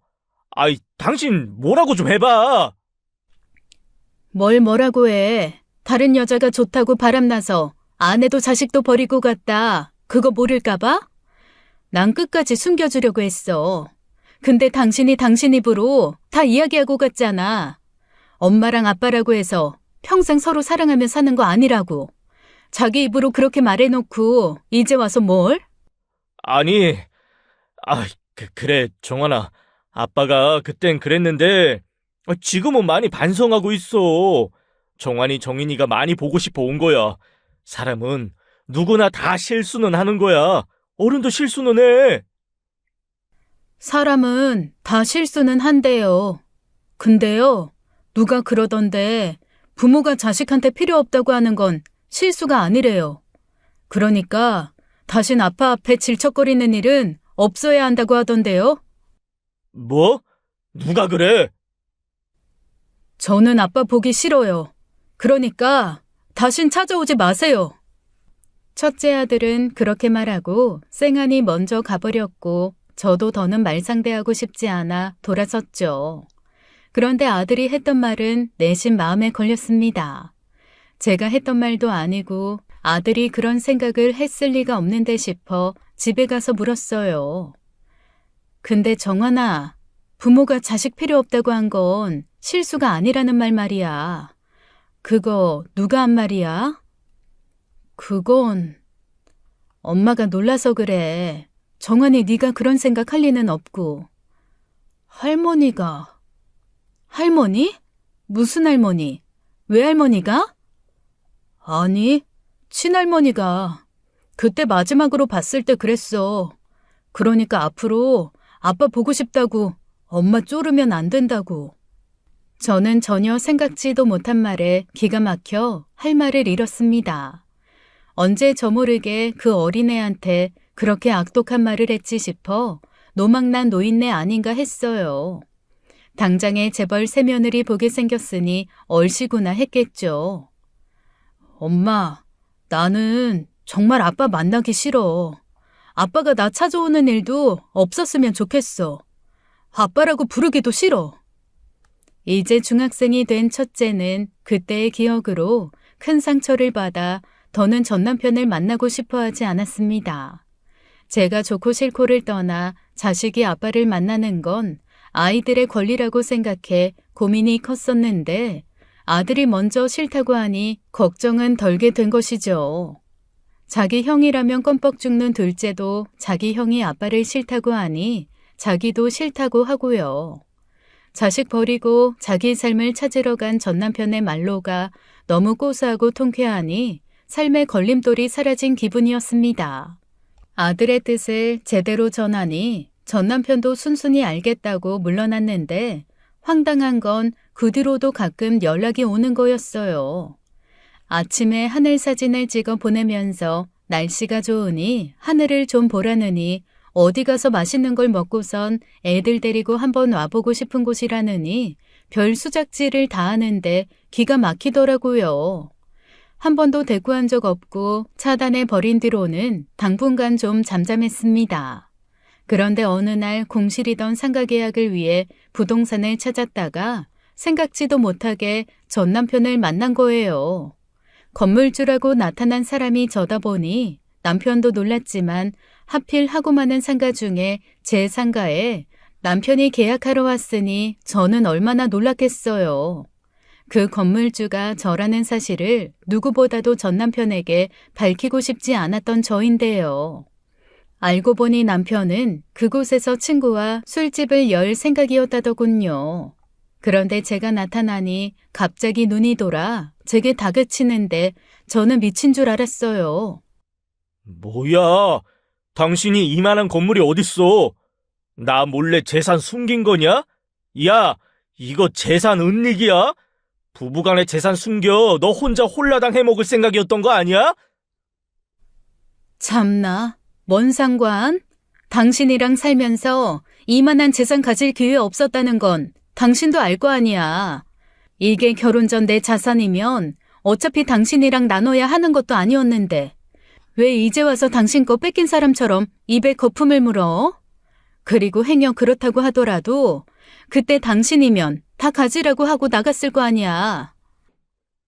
아이, 당신 뭐라고 좀 해봐.
뭐라고 해. 다른 여자가 좋다고 바람나서 아내도 자식도 버리고 갔다. 그거 모를까봐? 난 끝까지 숨겨주려고 했어. 근데 당신이 당신 입으로 다 이야기하고 갔잖아. 엄마랑 아빠라고 해서 평생 서로 사랑하며 사는 거 아니라고. 자기 입으로 그렇게 말해놓고 이제 와서 뭘?
아니, 그래, 정환아. 아빠가 그땐 그랬는데 지금은 많이 반성하고 있어. 정환이 정인이가 많이 보고 싶어 온 거야. 사람은 누구나 다 실수는 하는 거야. 어른도 실수는 해.
사람은 다 실수는 한대요. 근데요, 누가 그러던데 부모가 자식한테 필요 없다고 하는 건 실수가 아니래요. 그러니까 다신 아빠 앞에 질척거리는 일은 없어야 한다고 하던데요.
뭐? 누가 그래?
저는 아빠 보기 싫어요. 그러니까 다신 찾아오지 마세요. 첫째 아들은 그렇게 말하고 쌩안이 먼저 가버렸고 저도 더는 말상대하고 싶지 않아 돌아섰죠. 그런데 아들이 했던 말은 내심 마음에 걸렸습니다. 제가 했던 말도 아니고 아들이 그런 생각을 했을 리가 없는데 싶어 집에 가서 물었어요. 근데 정환아, 부모가 자식 필요 없다고 한 건 실수가 아니라는 말 말이야. 그거 누가 한 말이야? 그건 엄마가 놀라서 그래. 정환이 네가 그런 생각할 리는 없고. 할머니가. 할머니? 무슨 할머니? 외할머니가? 아니, 친할머니가. 그때 마지막으로 봤을 때 그랬어. 그러니까 앞으로 아빠 보고 싶다고 엄마 쪼르면 안 된다고. 저는 전혀 생각지도 못한 말에 기가 막혀 할 말을 잃었습니다. 언제 저 모르게 그 어린애한테 그렇게 악독한 말을 했지 싶어 노망난 노인네 아닌가 했어요. 당장에 재벌 새며느리 보게 생겼으니 얼씨구나 했겠죠. 엄마, 나는 정말 아빠 만나기 싫어. 아빠가 나 찾아오는 일도 없었으면 좋겠어. 아빠라고 부르기도 싫어. 이제 중학생이 된 첫째는 그때의 기억으로 큰 상처를 받아 더는 전 남편을 만나고 싶어 하지 않았습니다. 제가 좋고 싫고를 떠나 자식이 아빠를 만나는 건 아이들의 권리라고 생각해 고민이 컸었는데 아들이 먼저 싫다고 하니 걱정은 덜게 된 것이죠. 자기 형이라면 껌뻑 죽는 둘째도 자기 형이 아빠를 싫다고 하니 자기도 싫다고 하고요. 자식 버리고 자기 삶을 찾으러 간 전남편의 말로가 너무 고소하고 통쾌하니 삶의 걸림돌이 사라진 기분이었습니다. 아들의 뜻을 제대로 전하니 전남편도 순순히 알겠다고 물러났는데 황당한 건 그 뒤로도 가끔 연락이 오는 거였어요. 아침에 하늘 사진을 찍어 보내면서 날씨가 좋으니 하늘을 좀 보라느니 어디 가서 맛있는 걸 먹고선 애들 데리고 한번 와보고 싶은 곳이라느니 별 수작질을 다 하는데 기가 막히더라고요. 한 번도 대꾸한 적 없고 차단해 버린 뒤로는 당분간 좀 잠잠했습니다. 그런데 어느 날 공실이던 상가 계약을 위해 부동산을 찾았다가 생각지도 못하게 전 남편을 만난 거예요. 건물주라고 나타난 사람이 저다 보니 남편도 놀랐지만 하필 하고 많은 상가 중에 제 상가에 남편이 계약하러 왔으니 저는 얼마나 놀랐겠어요. 그 건물주가 저라는 사실을 누구보다도 전 남편에게 밝히고 싶지 않았던 저인데요. 알고 보니 남편은 그곳에서 친구와 술집을 열 생각이었다더군요. 그런데 제가 나타나니 갑자기 눈이 돌아 제게 다그치는데 저는 미친 줄 알았어요.
뭐야? 당신이 이만한 건물이 어딨어? 나 몰래 재산 숨긴 거냐? 야, 이거 재산 은닉이야? 부부간의 재산 숨겨 너 혼자 홀라당 해먹을 생각이었던 거 아니야?
참나, 뭔 상관? 당신이랑 살면서 이만한 재산 가질 기회 없었다는 건 당신도 알 거 아니야. 이게 결혼 전 내 자산이면 어차피 당신이랑 나눠야 하는 것도 아니었는데 왜 이제 와서 당신 거 뺏긴 사람처럼 입에 거품을 물어? 그리고 행여 그렇다고 하더라도 그때 당신이면 다 가지라고 하고 나갔을 거 아니야.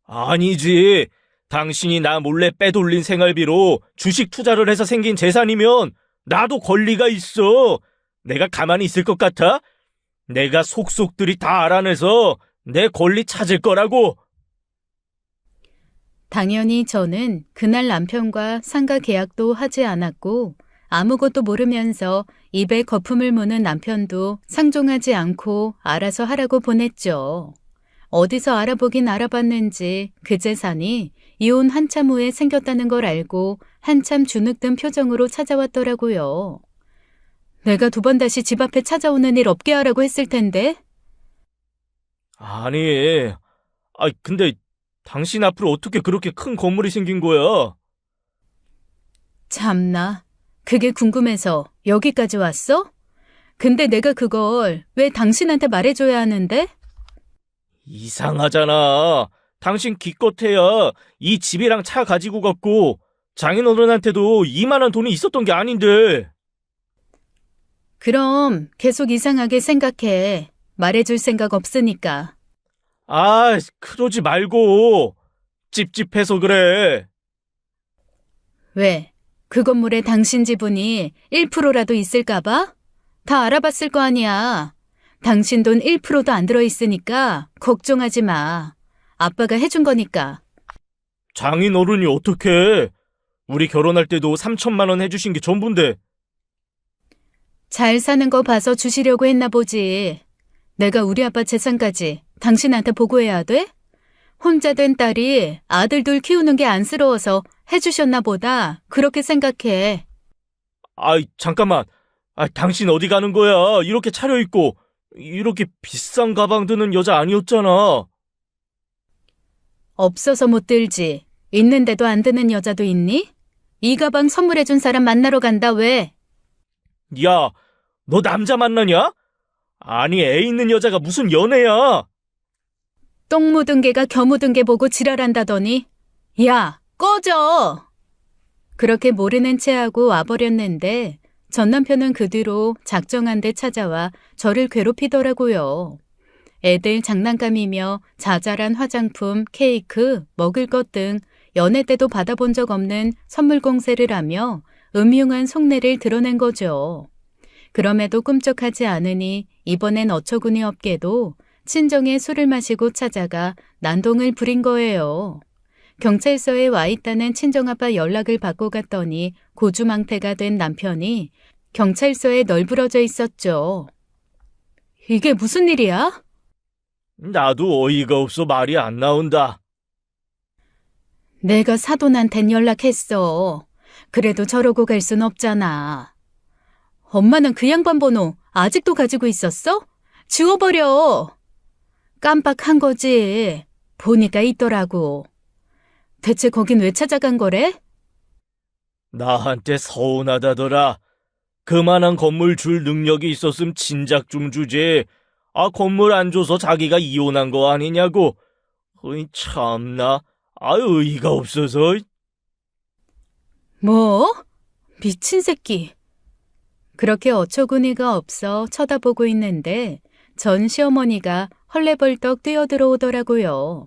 아니지. 당신이 나 몰래 빼돌린 생활비로 주식 투자를 해서 생긴 재산이면 나도 권리가 있어. 내가 가만히 있을 것 같아? 내가 속속들이 다 알아내서 내 권리 찾을 거라고.
당연히 저는 그날 남편과 상가 계약도 하지 않았고 아무것도 모르면서 입에 거품을 무는 남편도 상종하지 않고 알아서 하라고 보냈죠. 어디서 알아보긴 알아봤는지 그 재산이 이혼 한참 후에 생겼다는 걸 알고 한참 주눅든 표정으로 찾아왔더라고요. 내가 두 번 다시 집 앞에 찾아오는 일 없게 하라고 했을 텐데.
아니, 근데 당신 앞으로 어떻게 그렇게 큰 건물이 생긴 거야?
참나, 그게 궁금해서 여기까지 왔어? 근데 내가 그걸 왜 당신한테 말해줘야 하는데?
이상하잖아. 당신 기껏해야 이 집이랑 차 가지고 갔고 장인어른한테도 이만한 돈이 있었던 게 아닌데.
그럼 계속 이상하게 생각해. 말해줄 생각 없으니까.
그러지 말고. 찝찝해서 그래.
왜? 그 건물에 당신 지분이 1%라도 있을까봐? 다 알아봤을 거 아니야. 당신 돈 1%도 안 들어있으니까 걱정하지 마. 아빠가 해준 거니까.
장인어른이 어떡해. 우리 결혼할 때도 3천만 원 해주신 게 전부인데.
잘 사는 거 봐서 주시려고 했나 보지. 내가 우리 아빠 재산까지 당신한테 보고해야 돼? 혼자 된 딸이 아들 둘 키우는 게 안쓰러워서 해주셨나 보다. 그렇게 생각해.
잠깐만. 당신 어디 가는 거야? 이렇게 차려입고 이렇게 비싼 가방 드는 여자 아니었잖아.
없어서 못 들지. 있는데도 안 드는 여자도 있니? 이 가방 선물해준 사람 만나러 간다 왜?
야, 너 남자 만나냐? 아니, 애 있는 여자가 무슨 연애야?
똥 묻은 개가 겨 묻은 개 보고 지랄한다더니 야, 꺼져! 그렇게 모르는 체하고 와버렸는데 전 남편은 그 뒤로 작정한 데 찾아와 저를 괴롭히더라고요. 애들 장난감이며 자잘한 화장품, 케이크, 먹을 것 등 연애 때도 받아본 적 없는 선물 공세를 하며 음흉한 속내를 드러낸 거죠. 그럼에도 꿈쩍하지 않으니 이번엔 어처구니 없게도 친정에 술을 마시고 찾아가 난동을 부린 거예요. 경찰서에 와 있다는 친정아빠 연락을 받고 갔더니 고주망태가 된 남편이 경찰서에 널브러져 있었죠. 이게 무슨 일이야?
나도 어이가 없어 말이 안 나온다.
내가 사돈한텐 연락했어. 그래도 저러고 갈 순 없잖아. 엄마는 그 양반 번호 아직도 가지고 있었어? 지워버려. 깜빡한 거지. 보니까 있더라고. 대체 거긴 왜 찾아간 거래?
나한테 서운하다더라. 그만한 건물 줄 능력이 있었음 진작 좀 주지. 건물 안 줘서 자기가 이혼한 거 아니냐고. 어이, 참나. 의의가 없어서.
뭐? 미친 새끼. 그렇게 어처구니가 없어 쳐다보고 있는데 전 시어머니가 헐레벌떡 뛰어들어오더라고요.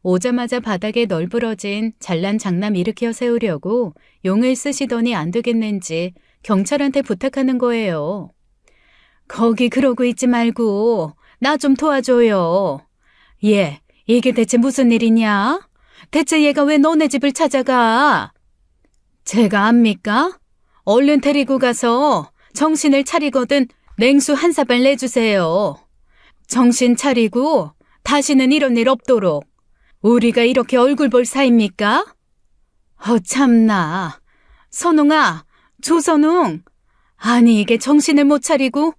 오자마자 바닥에 널브러진 잘난 장남 일으켜 세우려고 용을 쓰시더니 안 되겠는지 경찰한테 부탁하는 거예요. 거기 그러고 있지 말고 나 좀 도와줘요. 얘, 이게 대체 무슨 일이냐? 대체 얘가 왜 너네 집을 찾아가? 제가 압니까? 얼른 데리고 가서 정신을 차리거든 냉수 한 사발 내주세요. 정신 차리고 다시는 이런 일 없도록. 우리가 이렇게 얼굴 볼 사이입니까? 참나. 선웅아, 조선웅. 아니 이게 정신을 못 차리고.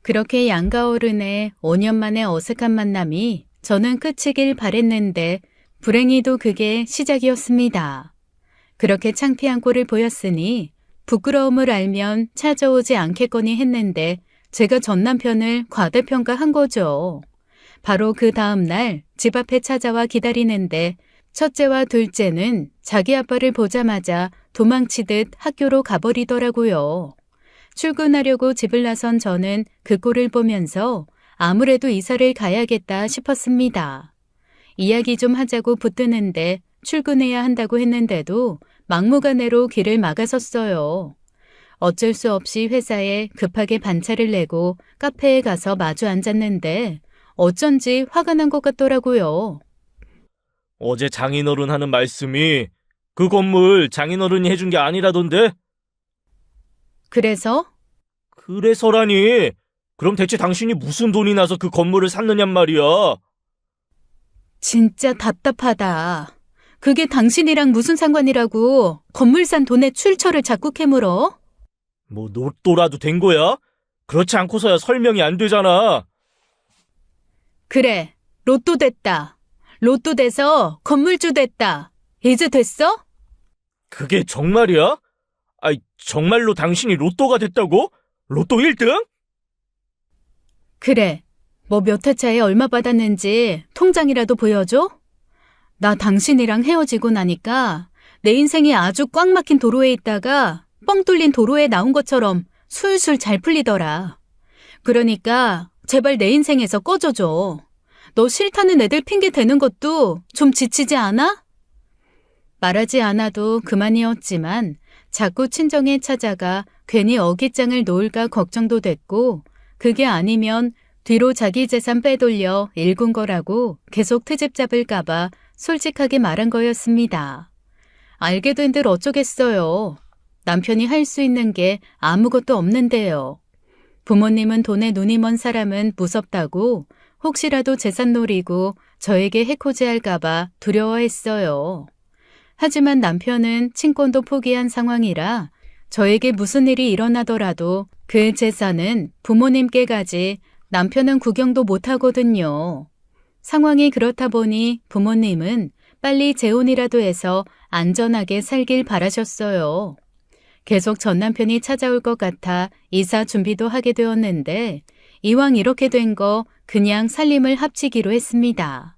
그렇게 양가 어른의 5년 만에 어색한 만남이 저는 끝이길 바랬는데 불행히도 그게 시작이었습니다. 그렇게 창피한 꼴을 보였으니 부끄러움을 알면 찾아오지 않겠거니 했는데 제가 전 남편을 과대평가한 거죠. 바로 그 다음 날 집 앞에 찾아와 기다리는데 첫째와 둘째는 자기 아빠를 보자마자 도망치듯 학교로 가버리더라고요. 출근하려고 집을 나선 저는 그 꼴을 보면서 아무래도 이사를 가야겠다 싶었습니다. 이야기 좀 하자고 붙드는데 출근해야 한다고 했는데도 막무가내로 길을 막아섰어요. 어쩔 수 없이 회사에 급하게 반차를 내고 카페에 가서 마주 앉았는데 어쩐지 화가 난 것 같더라고요.
어제 장인어른 하는 말씀이 그 건물 장인어른이 해준 게 아니라던데?
그래서?
그래서라니. 그럼 대체 당신이 무슨 돈이 나서 그 건물을 샀느냔 말이야.
진짜 답답하다. 그게 당신이랑 무슨 상관이라고 건물 산 돈에 출처를 자꾸 캐물어?
뭐 로또라도 된 거야? 그렇지 않고서야 설명이 안 되잖아.
그래, 로또 됐다. 로또 돼서 건물주 됐다. 이제 됐어?
그게 정말이야? 정말로 당신이 로또가 됐다고? 로또 1등?
그래, 뭐 몇 회차에 얼마 받았는지 통장이라도 보여줘? 나 당신이랑 헤어지고 나니까 내 인생이 아주 꽉 막힌 도로에 있다가 뻥 뚫린 도로에 나온 것처럼 술술 잘 풀리더라. 그러니까 제발 내 인생에서 꺼져줘. 너 싫다는 애들 핑계 대는 것도 좀 지치지 않아? 말하지 않아도 그만이었지만 자꾸 친정에 찾아가 괜히 어깃장을 놓을까 걱정도 됐고 그게 아니면 뒤로 자기 재산 빼돌려 일군 거라고 계속 트집 잡을까봐 솔직하게 말한 거였습니다. 알게 된 들 어쩌겠어요. 남편이 할 수 있는 게 아무것도 없는데요. 부모님은 돈에 눈이 먼 사람은 무섭다고 혹시라도 재산 노리고 저에게 해코지할까봐 두려워했어요. 하지만 남편은 친권도 포기한 상황이라 저에게 무슨 일이 일어나더라도 그 재산은 부모님께 가지 남편은 구경도 못하거든요. 상황이 그렇다 보니 부모님은 빨리 재혼이라도 해서 안전하게 살길 바라셨어요. 계속 전 남편이 찾아올 것 같아 이사 준비도 하게 되었는데 이왕 이렇게 된 거 그냥 살림을 합치기로 했습니다.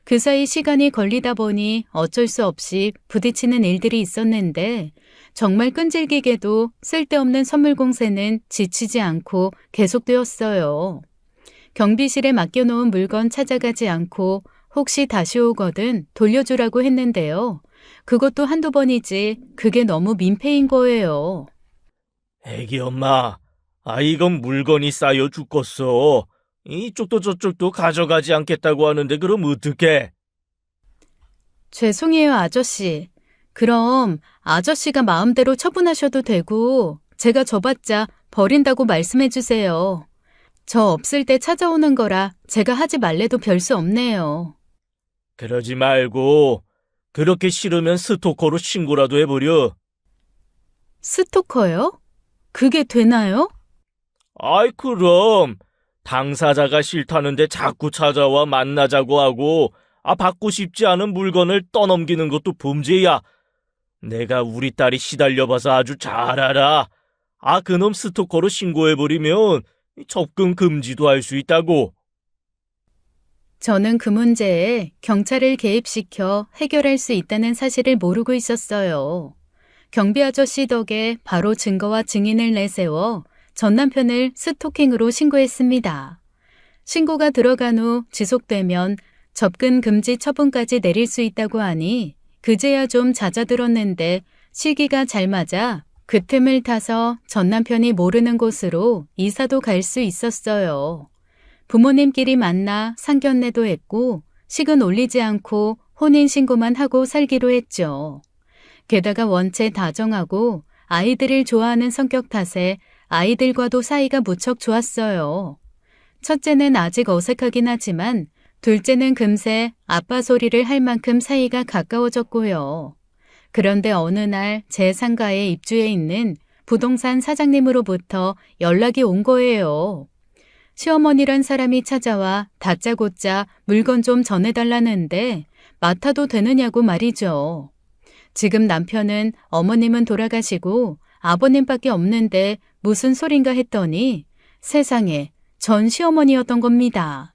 그 사이 시간이 걸리다 보니 어쩔 수 없이 부딪히는 일들이 있었는데 정말 끈질기게도 쓸데없는 선물 공세는 지치지 않고 계속되었어요. 경비실에 맡겨놓은 물건 찾아가지 않고 혹시 다시 오거든 돌려주라고 했는데요. 그것도 한두 번이지 그게 너무 민폐인 거예요.
애기 엄마, 이건 물건이 쌓여 죽겠어. 이쪽도 저쪽도 가져가지 않겠다고 하는데 그럼 어떡해?
죄송해요, 아저씨. 그럼 아저씨가 마음대로 처분하셔도 되고 제가 줘봤자 버린다고 말씀해 주세요. 저 없을 때 찾아오는 거라 제가 하지 말래도 별 수 없네요.
그러지 말고 그렇게 싫으면 스토커로 신고라도 해버려.
스토커요? 그게 되나요?
아이 그럼 당사자가 싫다는데 자꾸 찾아와 만나자고 하고 받고 싶지 않은 물건을 떠넘기는 것도 범죄야. 내가 우리 딸이 시달려봐서 아주 잘 알아. 그놈 스토커로 신고해버리면 접근 금지도 할 수 있다고.
저는 그 문제에 경찰을 개입시켜 해결할 수 있다는 사실을 모르고 있었어요. 경비 아저씨 덕에 바로 증거와 증인을 내세워 전 남편을 스토킹으로 신고했습니다. 신고가 들어간 후 지속되면 접근 금지 처분까지 내릴 수 있다고 하니 그제야 좀 잦아들었는데 시기가 잘 맞아 그 틈을 타서 전 남편이 모르는 곳으로 이사도 갈 수 있었어요. 부모님끼리 만나 상견례도 했고 식은 올리지 않고 혼인신고만 하고 살기로 했죠. 게다가 원체 다정하고 아이들을 좋아하는 성격 탓에 아이들과도 사이가 무척 좋았어요. 첫째는 아직 어색하긴 하지만 둘째는 금세 아빠 소리를 할 만큼 사이가 가까워졌고요. 그런데 어느 날 제 상가에 입주해 있는 부동산 사장님으로부터 연락이 온 거예요. 시어머니란 사람이 찾아와 다짜고짜 물건 좀 전해달라는데 맡아도 되느냐고 말이죠. 지금 남편은 어머님은 돌아가시고 아버님밖에 없는데 무슨 소린가 했더니 세상에 전 시어머니였던 겁니다.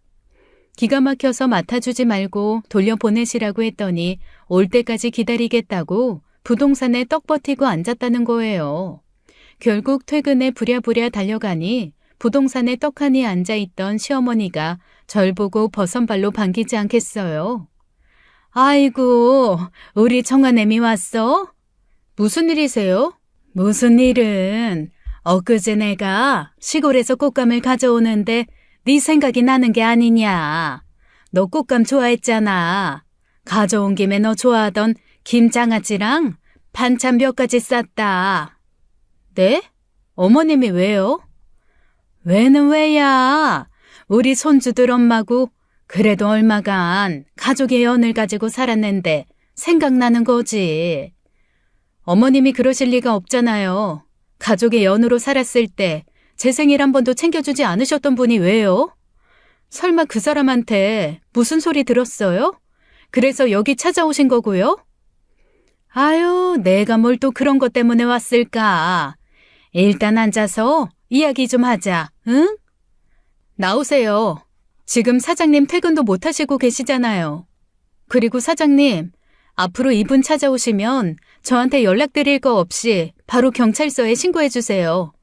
기가 막혀서 맡아주지 말고 돌려보내시라고 했더니 올 때까지 기다리겠다고 부동산에 떡 버티고 앉았다는 거예요. 결국 퇴근에 부랴부랴 달려가니 부동산에 떡하니 앉아있던 시어머니가 절 보고 버선발로 반기지 않겠어요. 아이고, 우리 청아내미 왔어? 무슨 일이세요? 무슨 일은 엊그제 내가 시골에서 꽃감을 가져오는데 네 생각이 나는 게 아니냐. 너 꽃감 좋아했잖아. 가져온 김에 너 좋아하던 김장아찌랑 반찬 몇 가지 쌌다. 네? 어머님이 왜요? 왜는 왜야. 우리 손주들 엄마고 그래도 얼마간 가족의 연을 가지고 살았는데 생각나는 거지. 어머님이 그러실 리가 없잖아요. 가족의 연으로 살았을 때 제 생일 한 번도 챙겨주지 않으셨던 분이 왜요? 설마 그 사람한테 무슨 소리 들었어요? 그래서 여기 찾아오신 거고요? 아유, 내가 뭘 또 그런 것 때문에 왔을까? 일단 앉아서 이야기 좀 하자, 응? 나오세요. 지금 사장님 퇴근도 못 하시고 계시잖아요. 그리고 사장님, 앞으로 이분 찾아오시면 저한테 연락드릴 거 없이 바로 경찰서에 신고해 주세요.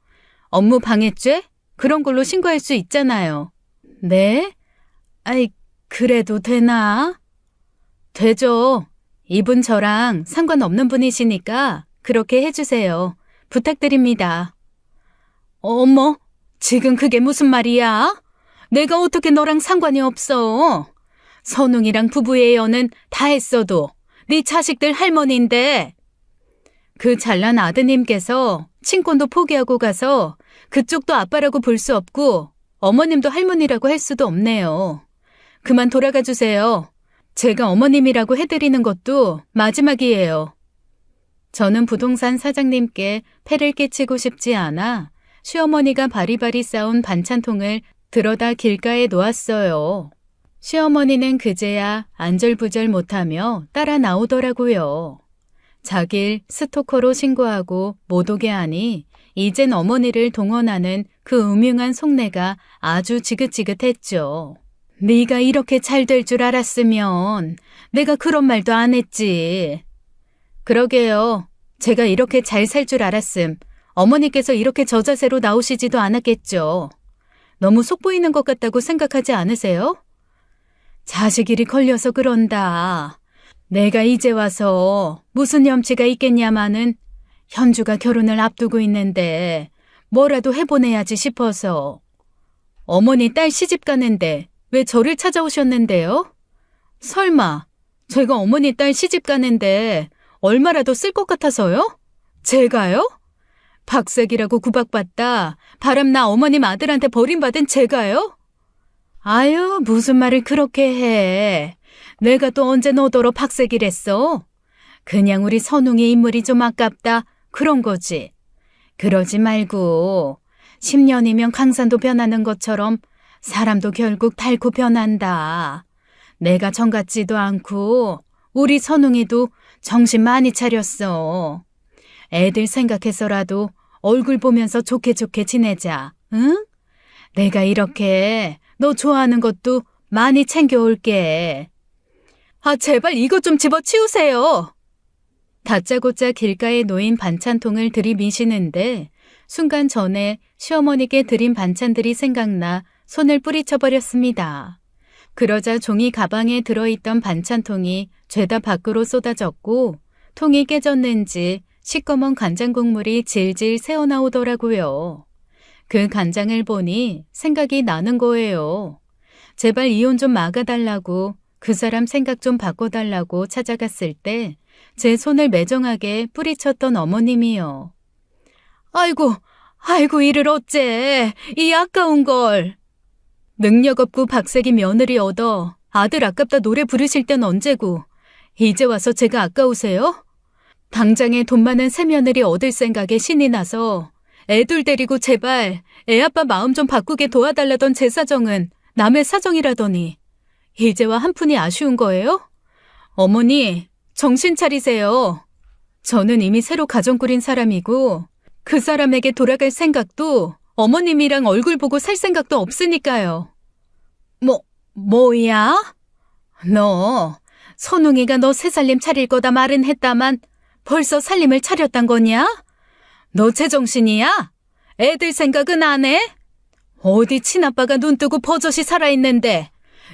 업무 방해죄? 그런 걸로 신고할 수 있잖아요. 네? 아이, 그래도 되나? 되죠. 이분 저랑 상관없는 분이시니까 그렇게 해주세요. 부탁드립니다. 어머, 지금 그게 무슨 말이야? 내가 어떻게 너랑 상관이 없어? 선웅이랑 부부의 연은 다 했어도 네 자식들 할머니인데. 그 잘난 아드님께서 친권도 포기하고 가서 그쪽도 아빠라고 볼 수 없고 어머님도 할머니라고 할 수도 없네요. 그만 돌아가 주세요. 제가 어머님이라고 해드리는 것도 마지막이에요. 저는 부동산 사장님께 폐를 끼치고 싶지 않아 시어머니가 바리바리 싸온 반찬통을 들어다 길가에 놓았어요. 시어머니는 그제야 안절부절 못하며 따라 나오더라고요. 자길 스토커로 신고하고 못 오게 하니 이젠 어머니를 동원하는 그 음흉한 속내가 아주 지긋지긋했죠. 네가 이렇게 잘 될 줄 알았으면 내가 그런 말도 안 했지. 그러게요. 제가 이렇게 잘 살 줄 알았음 어머니께서 이렇게 저자세로 나오시지도 않았겠죠. 너무 속보이는 것 같다고 생각하지 않으세요? 자식 일이 걸려서 그런다. 내가 이제 와서 무슨 염치가 있겠냐마는 현주가 결혼을 앞두고 있는데 뭐라도 해보내야지 싶어서. 어머니 딸 시집 가는데 왜 저를 찾아오셨는데요? 설마 제가 어머니 딸 시집 가는데 얼마라도 쓸 것 같아서요? 제가요? 박색이라고 구박받다 바람나 어머님 아들한테 버림받은 제가요? 아유, 무슨 말을 그렇게 해. 내가 또 언제 너더러 박색이랬어? 그냥 우리 선웅이 인물이 좀 아깝다 그런 거지. 그러지 말고 10년이면 강산도 변하는 것처럼 사람도 결국 닳고 변한다. 내가 정 같지도 않고 우리 선웅이도 정신 많이 차렸어. 애들 생각해서라도 얼굴 보면서 좋게 좋게 지내자, 응? 내가 이렇게 너 좋아하는 것도 많이 챙겨올게. 아, 제발 이것 좀 집어치우세요. 다짜고짜 길가에 놓인 반찬통을 들이미시는데 순간 전에 시어머니께 드린 반찬들이 생각나 손을 뿌리쳐버렸습니다. 그러자 종이 가방에 들어있던 반찬통이 죄다 밖으로 쏟아졌고 통이 깨졌는지 시꺼먼 간장 국물이 질질 새어나오더라고요. 그 간장을 보니 생각이 나는 거예요. 제발 이혼 좀 막아달라고 그 사람 생각 좀 바꿔달라고 찾아갔을 때 제 손을 매정하게 뿌리쳤던 어머님이요. 아이고 이를 어째 이 아까운 걸. 능력 없고 박색이 며느리 얻어 아들 아깝다 노래 부르실 땐 언제고 이제 와서 제가 아까우세요? 당장에 돈 많은 새며느리 얻을 생각에 신이 나서 애들 데리고 제발 애아빠 마음 좀 바꾸게 도와달라던 제 사정은 남의 사정이라더니 이제와 한 푼이 아쉬운 거예요? 어머니, 정신 차리세요. 저는 이미 새로 가정 꾸린 사람이고 그 사람에게 돌아갈 생각도 어머님이랑 얼굴 보고 살 생각도 없으니까요. 뭐야? 너 선웅이가 너 새 살림 차릴 거다 말은 했다만 벌써 살림을 차렸단 거냐? 너 제정신이야? 애들 생각은 안 해? 어디 친아빠가 눈 뜨고 버젓이 살아있는데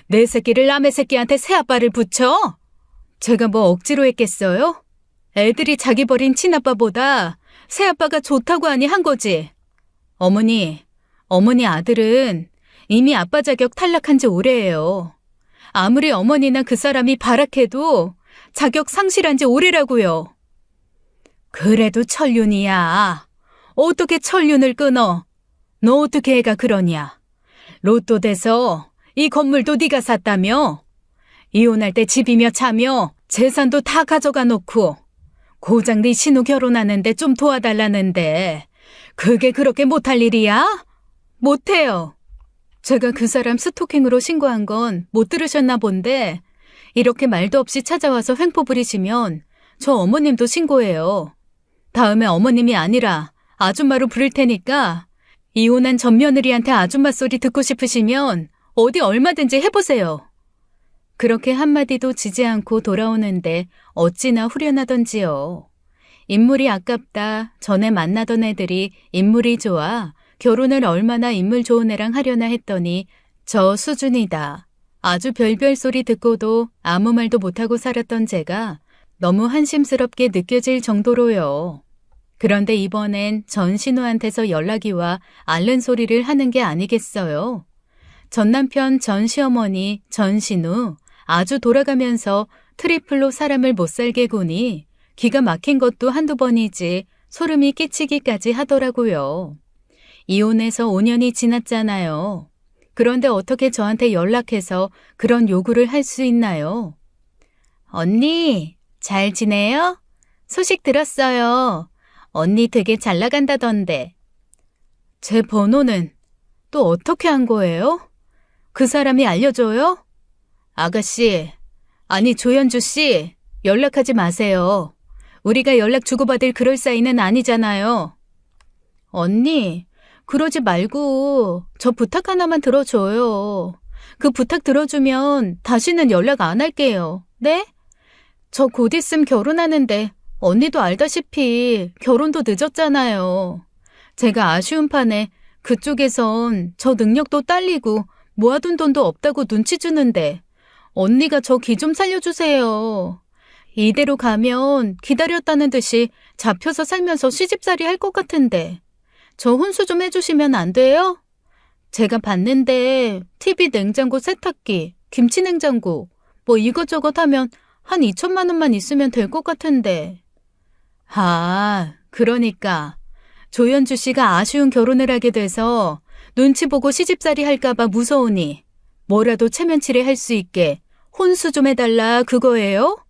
내 새끼를 남의 새끼한테 새아빠를 붙여? 제가 뭐 억지로 했겠어요? 애들이 자기 버린 친아빠보다 새아빠가 좋다고 하니 한 거지. 어머니 아들은 이미 아빠 자격 탈락한 지 오래예요. 아무리 어머니나 그 사람이 바락해도 자격 상실한 지 오래라고요. 그래도 천륜이야. 어떻게 천륜을 끊어? 너 어떻게 애가 그러냐? 로또 돼서 이 건물도 네가 샀다며? 이혼할 때 집이며 차며 재산도 다 가져가 놓고 고작 네 신우 결혼하는데 좀 도와달라는데 그게 그렇게 못할 일이야? 못해요. 제가 그 사람 스토킹으로 신고한 건 못 들으셨나 본데 이렇게 말도 없이 찾아와서 횡포 부리시면 저 어머님도 신고해요. 다음에 어머님이 아니라 아줌마로 부를 테니까 이혼한 전 며느리한테 아줌마 소리 듣고 싶으시면 어디 얼마든지 해보세요. 그렇게 한마디도 지지 않고 돌아오는데 어찌나 후련하던지요. 인물이 아깝다. 전에 만나던 애들이 인물이 좋아. 결혼을 얼마나 인물 좋은 애랑 하려나 했더니 저 수준이다. 아주 별별 소리 듣고도 아무 말도 못하고 살았던 제가 너무 한심스럽게 느껴질 정도로요. 그런데 이번엔 전 신우한테서 연락이 와 앓는 소리를 하는 게 아니겠어요. 전 남편 전 시어머니 전 신우 아주 돌아가면서 트리플로 사람을 못 살게 구니 기가 막힌 것도 한두 번이지 소름이 끼치기까지 하더라고요. 이혼해서 5년이 지났잖아요. 그런데 어떻게 저한테 연락해서 그런 요구를 할 수 있나요? 언니, 잘 지내요? 소식 들었어요. 언니 되게 잘 나간다던데. 제 번호는 또 어떻게 한 거예요? 그 사람이 알려줘요? 아가씨, 아니 조연주 씨, 연락하지 마세요. 우리가 연락 주고받을 그럴 사이는 아니잖아요. 언니, 그러지 말고 저 부탁 하나만 들어줘요. 그 부탁 들어주면 다시는 연락 안 할게요. 네? 저 곧 있으면 결혼하는데 언니도 알다시피 결혼도 늦었잖아요. 제가 아쉬운 판에 그쪽에선 저 능력도 딸리고 모아둔 돈도 없다고 눈치 주는데 언니가 저 기 좀 살려주세요. 이대로 가면 기다렸다는 듯이 잡혀서 살면서 시집살이 할 것 같은데 저 혼수 좀 해주시면 안 돼요? 제가 봤는데 TV, 냉장고, 세탁기, 김치 냉장고 뭐 이것저것 하면 한 2천만 원만 있으면 될 것 같은데. 아, 그러니까 조연주 씨가 아쉬운 결혼을 하게 돼서 눈치 보고 시집살이 할까봐 무서우니 뭐라도 체면치레 할 수 있게 혼수 좀 해달라 그거예요?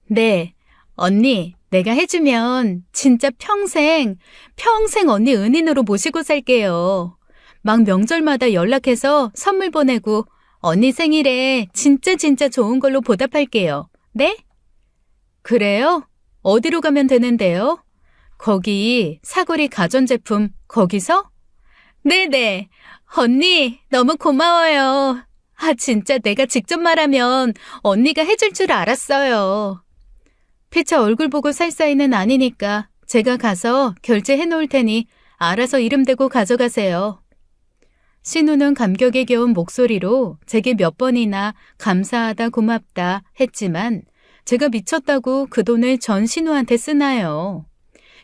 네, 언니 내가 해주면 진짜 평생 언니 은인으로 모시고 살게요. 막 명절마다 연락해서 선물 보내고 언니 생일에 진짜 좋은 걸로 보답할게요. 네? 그래요? 어디로 가면 되는데요? 거기 사거리 가전제품 거기서? 네네. 언니 너무 고마워요. 아 진짜 내가 직접 말하면 언니가 해줄 줄 알았어요. 피차 얼굴 보고 살 사이는 아니니까 제가 가서 결제해 놓을 테니 알아서 이름 대고 가져가세요. 신우는 감격에 겨운 목소리로 제게 몇 번이나 감사하다 고맙다 했지만 제가 미쳤다고 그 돈을 전 신우한테 쓰나요.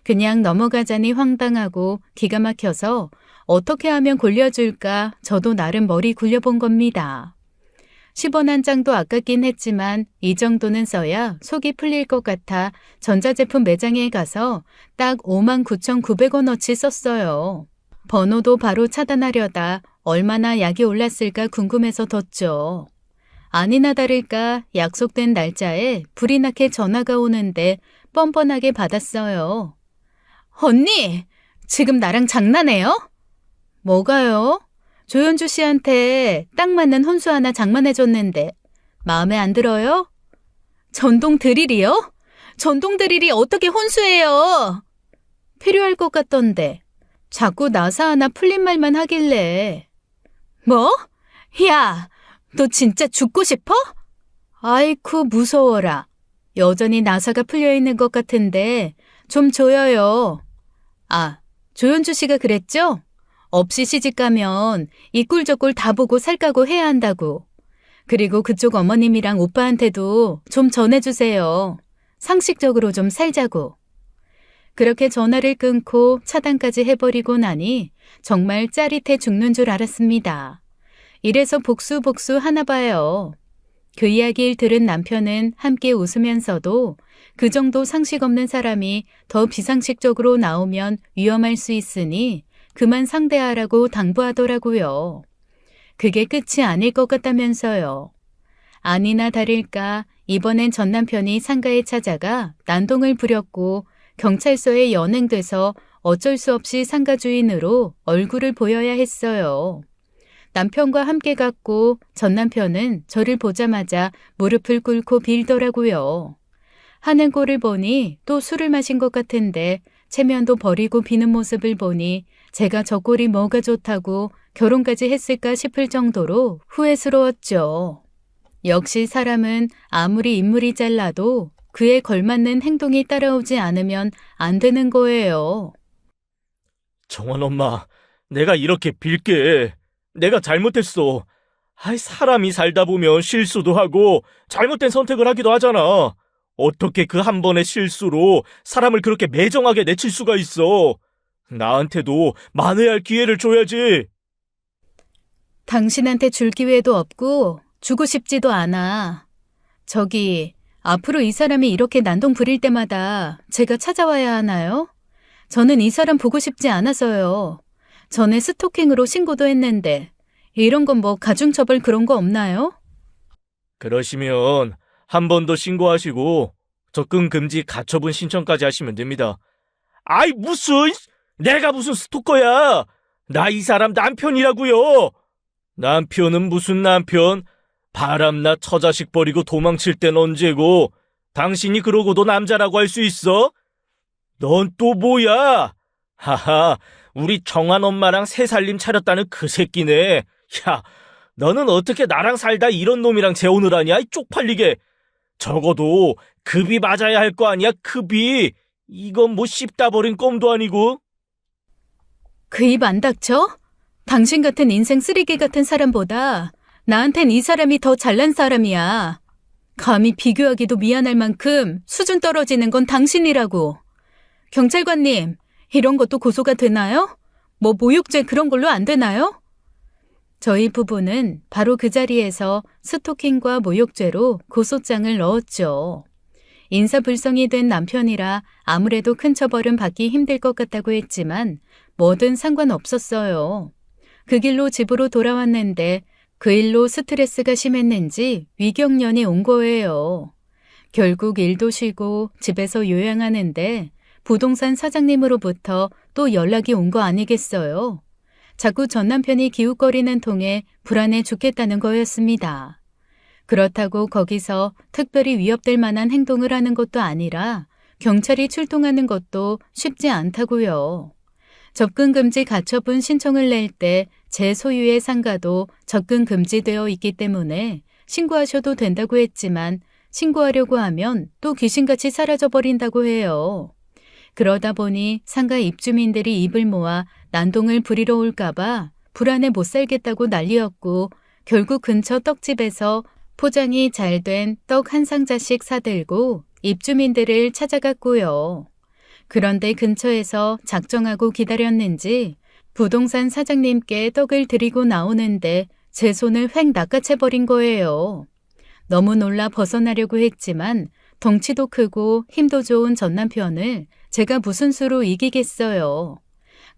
그냥 넘어가자니 황당하고 기가 막혀서 어떻게 하면 골려줄까 저도 나름 머리 굴려본 겁니다. 10원 한 장도 아깝긴 했지만 이 정도는 써야 속이 풀릴 것 같아 전자제품 매장에 가서 딱 59,900원어치 썼어요. 번호도 바로 차단하려다 얼마나 약이 올랐을까 궁금해서 뒀죠. 아니나 다를까 약속된 날짜에 불이 나게 전화가 오는데 뻔뻔하게 받았어요. 언니, 지금 나랑 장난해요? 뭐가요? 조연주 씨한테 딱 맞는 혼수 하나 장만해줬는데 마음에 안 들어요? 전동 드릴이요? 전동 드릴이 어떻게 혼수해요? 필요할 것 같던데 자꾸 나사 하나 풀린 말만 하길래. 뭐? 야, 너 진짜 죽고 싶어? 아이쿠 무서워라. 여전히 나사가 풀려있는 것 같은데 좀 조여요. 아, 조연주 씨가 그랬죠? 없이 시집가면 이 꼴 저 꼴 다 보고 살까고 해야 한다고. 그리고 그쪽 어머님이랑 오빠한테도 좀 전해주세요. 상식적으로 좀 살자고. 그렇게 전화를 끊고 차단까지 해버리고 나니 정말 짜릿해 죽는 줄 알았습니다. 이래서 복수 하나 봐요. 그 이야기를 들은 남편은 함께 웃으면서도 그 정도 상식 없는 사람이 더 비상식적으로 나오면 위험할 수 있으니 그만 상대하라고 당부하더라고요. 그게 끝이 아닐 것 같다면서요. 아니나 다를까 이번엔 전 남편이 상가에 찾아가 난동을 부렸고 경찰서에 연행돼서 어쩔 수 없이 상가 주인으로 얼굴을 보여야 했어요. 남편과 함께 갔고 전 남편은 저를 보자마자 무릎을 꿇고 빌더라고요. 하는 꼴을 보니 또 술을 마신 것 같은데 체면도 버리고 비는 모습을 보니 제가 저 꼴이 뭐가 좋다고 결혼까지 했을까 싶을 정도로 후회스러웠죠. 역시 사람은 아무리 인물이 잘나도 그에 걸맞는 행동이 따라오지 않으면 안 되는 거예요.
정원 엄마, 내가 이렇게 빌게. 내가 잘못했어. 아이, 사람이 살다 보면 실수도 하고 잘못된 선택을 하기도 하잖아. 어떻게 그 한 번의 실수로 사람을 그렇게 매정하게 내칠 수가 있어. 나한테도 만회할 기회를 줘야지.
당신한테 줄 기회도 없고 주고 싶지도 않아. 저기 앞으로 이 사람이 이렇게 난동 부릴 때마다 제가 찾아와야 하나요? 저는 이 사람 보고 싶지 않아서요. 전에 스토킹으로 신고도 했는데 이런 건 뭐 가중처벌 그런 거 없나요?
그러시면 한 번 더 신고하시고 접근 금지 가처분 신청까지 하시면 됩니다. 아이, 내가 무슨 스토커야. 나 이 사람 남편이라고요. 남편은 무슨 남편? 바람나 처자식 버리고 도망칠 땐 언제고 당신이 그러고도 남자라고 할 수 있어? 넌 또 뭐야? 하하, 우리 정한 엄마랑 새 살림 차렸다는 그 새끼네. 야, 너는 어떻게 나랑 살다 이런 놈이랑 재혼을 하냐? 이 쪽팔리게. 적어도 급이 맞아야 할 거 아니야, 급이. 이건 뭐 씹다 버린 껌도 아니고.
그 입 안 닥쳐? 당신 같은 인생 쓰레기 같은 사람보다 나한텐 이 사람이 더 잘난 사람이야. 감히 비교하기도 미안할 만큼 수준 떨어지는 건 당신이라고. 경찰관님, 이런 것도 고소가 되나요? 뭐 모욕죄 그런 걸로 안 되나요? 저희 부부는 바로 그 자리에서 스토킹과 모욕죄로 고소장을 넣었죠. 인사불성이 된 남편이라 아무래도 큰 처벌은 받기 힘들 것 같다고 했지만 뭐든 상관없었어요. 그 길로 집으로 돌아왔는데 그 일로 스트레스가 심했는지 위경련이 온 거예요. 결국 일도 쉬고 집에서 요양하는데 부동산 사장님으로부터 또 연락이 온 거 아니겠어요? 자꾸 전 남편이 기웃거리는 통에 불안해 죽겠다는 거였습니다. 그렇다고 거기서 특별히 위협될 만한 행동을 하는 것도 아니라 경찰이 출동하는 것도 쉽지 않다고요. 접근금지 가처분 신청을 낼 때 제 소유의 상가도 접근 금지되어 있기 때문에 신고하셔도 된다고 했지만 신고하려고 하면 또 귀신같이 사라져버린다고 해요. 그러다 보니 상가 입주민들이 입을 모아 난동을 부리러 올까봐 불안해 못 살겠다고 난리였고 결국 근처 떡집에서 포장이 잘 된 떡 한 상자씩 사들고 입주민들을 찾아갔고요. 그런데 근처에서 작정하고 기다렸는지 부동산 사장님께 떡을 드리고 나오는데 제 손을 획 낚아채버린 거예요. 너무 놀라 벗어나려고 했지만 덩치도 크고 힘도 좋은 전 남편을 제가 무슨 수로 이기겠어요.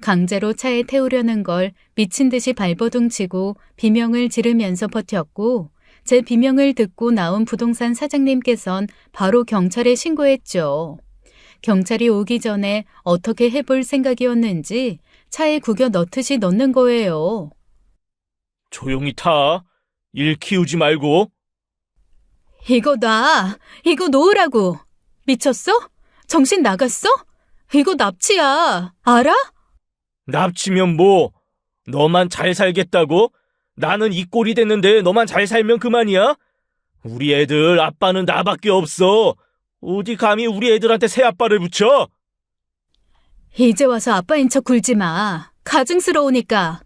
강제로 차에 태우려는 걸 미친 듯이 발버둥치고 비명을 지르면서 버텼고 제 비명을 듣고 나온 부동산 사장님께선 바로 경찰에 신고했죠. 경찰이 오기 전에 어떻게 해볼 생각이었는지 차에 구겨 넣듯이 넣는 거예요.
조용히 타. 일 키우지 말고.
이거 놔. 이거 놓으라고. 미쳤어? 정신 나갔어? 이거 납치야. 알아?
납치면 뭐? 너만 잘 살겠다고? 나는 이 꼴이 됐는데 너만 잘 살면 그만이야? 우리 애들 아빠는 나밖에 없어. 어디 감히 우리 애들한테 새 아빠를 붙여?
이제 와서 아빠인 척 굴지 마. 가증스러우니까.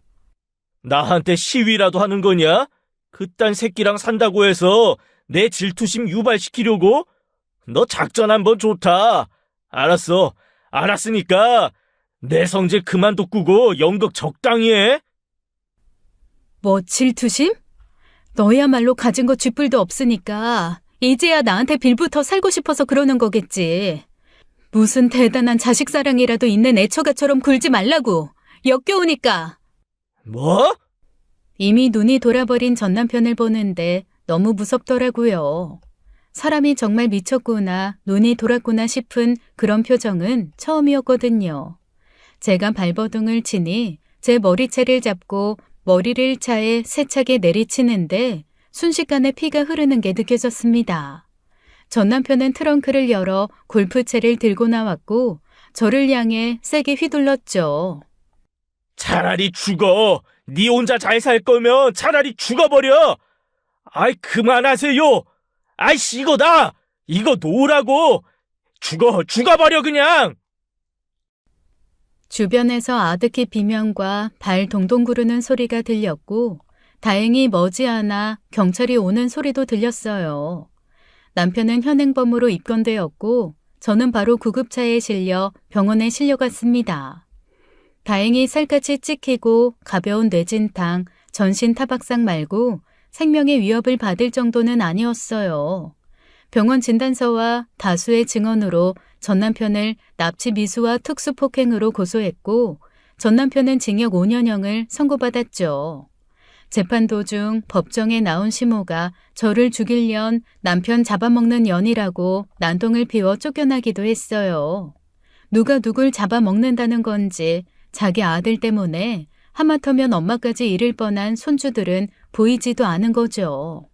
나한테 시위라도 하는 거냐? 그딴 새끼랑 산다고 해서 내 질투심 유발시키려고? 너 작전 한번 좋다. 알았어. 알았으니까 내 성질 그만 돋구고 연극 적당히 해.
뭐 질투심? 너야말로 가진 거 쥐뿔도 없으니까 이제야 나한테 빌부터 살고 싶어서 그러는 거겠지. 무슨 대단한 자식 사랑이라도 있는 애처가처럼 굴지 말라고. 역겨우니까.
뭐?
이미 눈이 돌아버린 전 남편을 보는데 너무 무섭더라고요. 사람이 정말 미쳤구나, 눈이 돌았구나 싶은 그런 표정은 처음이었거든요. 제가 발버둥을 치니 제 머리채를 잡고 머리를 차에 세차게 내리치는데 순식간에 피가 흐르는 게 느껴졌습니다. 전 남편은 트렁크를 열어 골프채를 들고 나왔고 저를 향해 세게 휘둘렀죠.
차라리 죽어. 네 혼자 잘 살 거면 차라리 죽어버려. 아이 그만하세요. 아이씨 이거 놓으라고. 죽어버려 그냥.
주변에서 아득히 비명과 발 동동 구르는 소리가 들렸고 다행히 머지않아 경찰이 오는 소리도 들렸어요. 남편은 현행범으로 입건되었고 저는 바로 구급차에 실려 병원에 실려갔습니다. 다행히 살갗이 찍히고 가벼운 뇌진탕, 전신 타박상 말고 생명의 위협을 받을 정도는 아니었어요. 병원 진단서와 다수의 증언으로 전 남편을 납치 미수와 특수폭행으로 고소했고 전 남편은 징역 5년형을 선고받았죠. 재판 도중 법정에 나온 시모가 저를 죽이려는 남편 잡아먹는 년이라고 난동을 피워 쫓겨나기도 했어요. 누가 누굴 잡아먹는다는 건지 자기 아들 때문에 하마터면 엄마까지 잃을 뻔한 손주들은 보이지도 않은 거죠.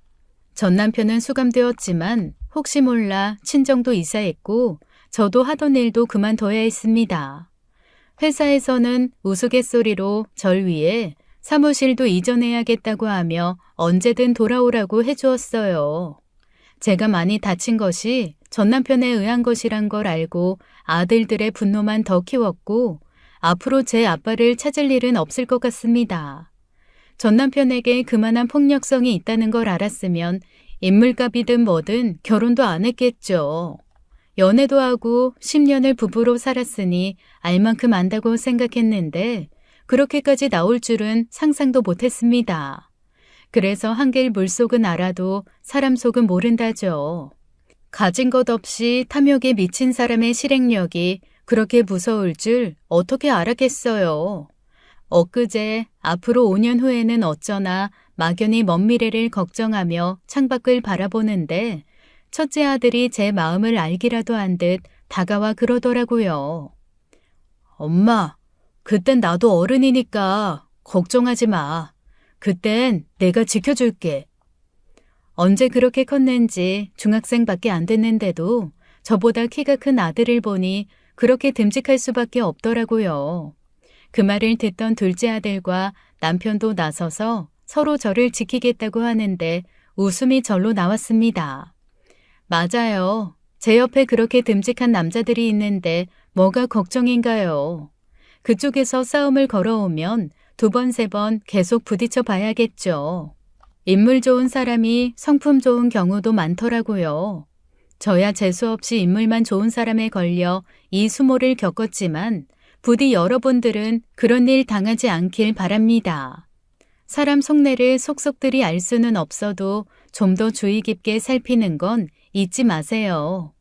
전 남편은 수감되었지만 혹시 몰라 친정도 이사했고 저도 하던 일도 그만둬야 했습니다. 회사에서는 우스갯소리로 절 위해 사무실도 이전해야겠다고 하며 언제든 돌아오라고 해주었어요. 제가 많이 다친 것이 전 남편에 의한 것이란 걸 알고 아들들의 분노만 더 키웠고 앞으로 제 아빠를 찾을 일은 없을 것 같습니다. 전 남편에게 그만한 폭력성이 있다는 걸 알았으면 인물값이든 뭐든 결혼도 안 했겠죠. 연애도 하고 10년을 부부로 살았으니 알 만큼 안다고 생각했는데 그렇게까지 나올 줄은 상상도 못했습니다. 그래서 한길 물속은 알아도 사람 속은 모른다죠. 가진 것 없이 탐욕에 미친 사람의 실행력이 그렇게 무서울 줄 어떻게 알았겠어요. 엊그제 앞으로 5년 후에는 어쩌나 막연히 먼 미래를 걱정하며 창밖을 바라보는데 첫째 아들이 제 마음을 알기라도 한 듯 다가와 그러더라고요. 엄마, 그땐 나도 어른이니까 걱정하지 마. 그땐 내가 지켜줄게. 언제 그렇게 컸는지 중학생밖에 안 됐는데도 저보다 키가 큰 아들을 보니 그렇게 듬직할 수밖에 없더라고요. 그 말을 듣던 둘째 아들과 남편도 나서서 서로 저를 지키겠다고 하는데 웃음이 절로 나왔습니다. 맞아요. 제 옆에 그렇게 듬직한 남자들이 있는데 뭐가 걱정인가요? 그쪽에서 싸움을 걸어오면 2번, 3번 계속 부딪혀 봐야겠죠. 인물 좋은 사람이 성품 좋은 경우도 많더라고요. 저야 재수없이 인물만 좋은 사람에 걸려 이 수모를 겪었지만 부디 여러분들은 그런 일 당하지 않길 바랍니다. 사람 속내를 속속들이 알 수는 없어도 좀 더 주의 깊게 살피는 건 잊지 마세요.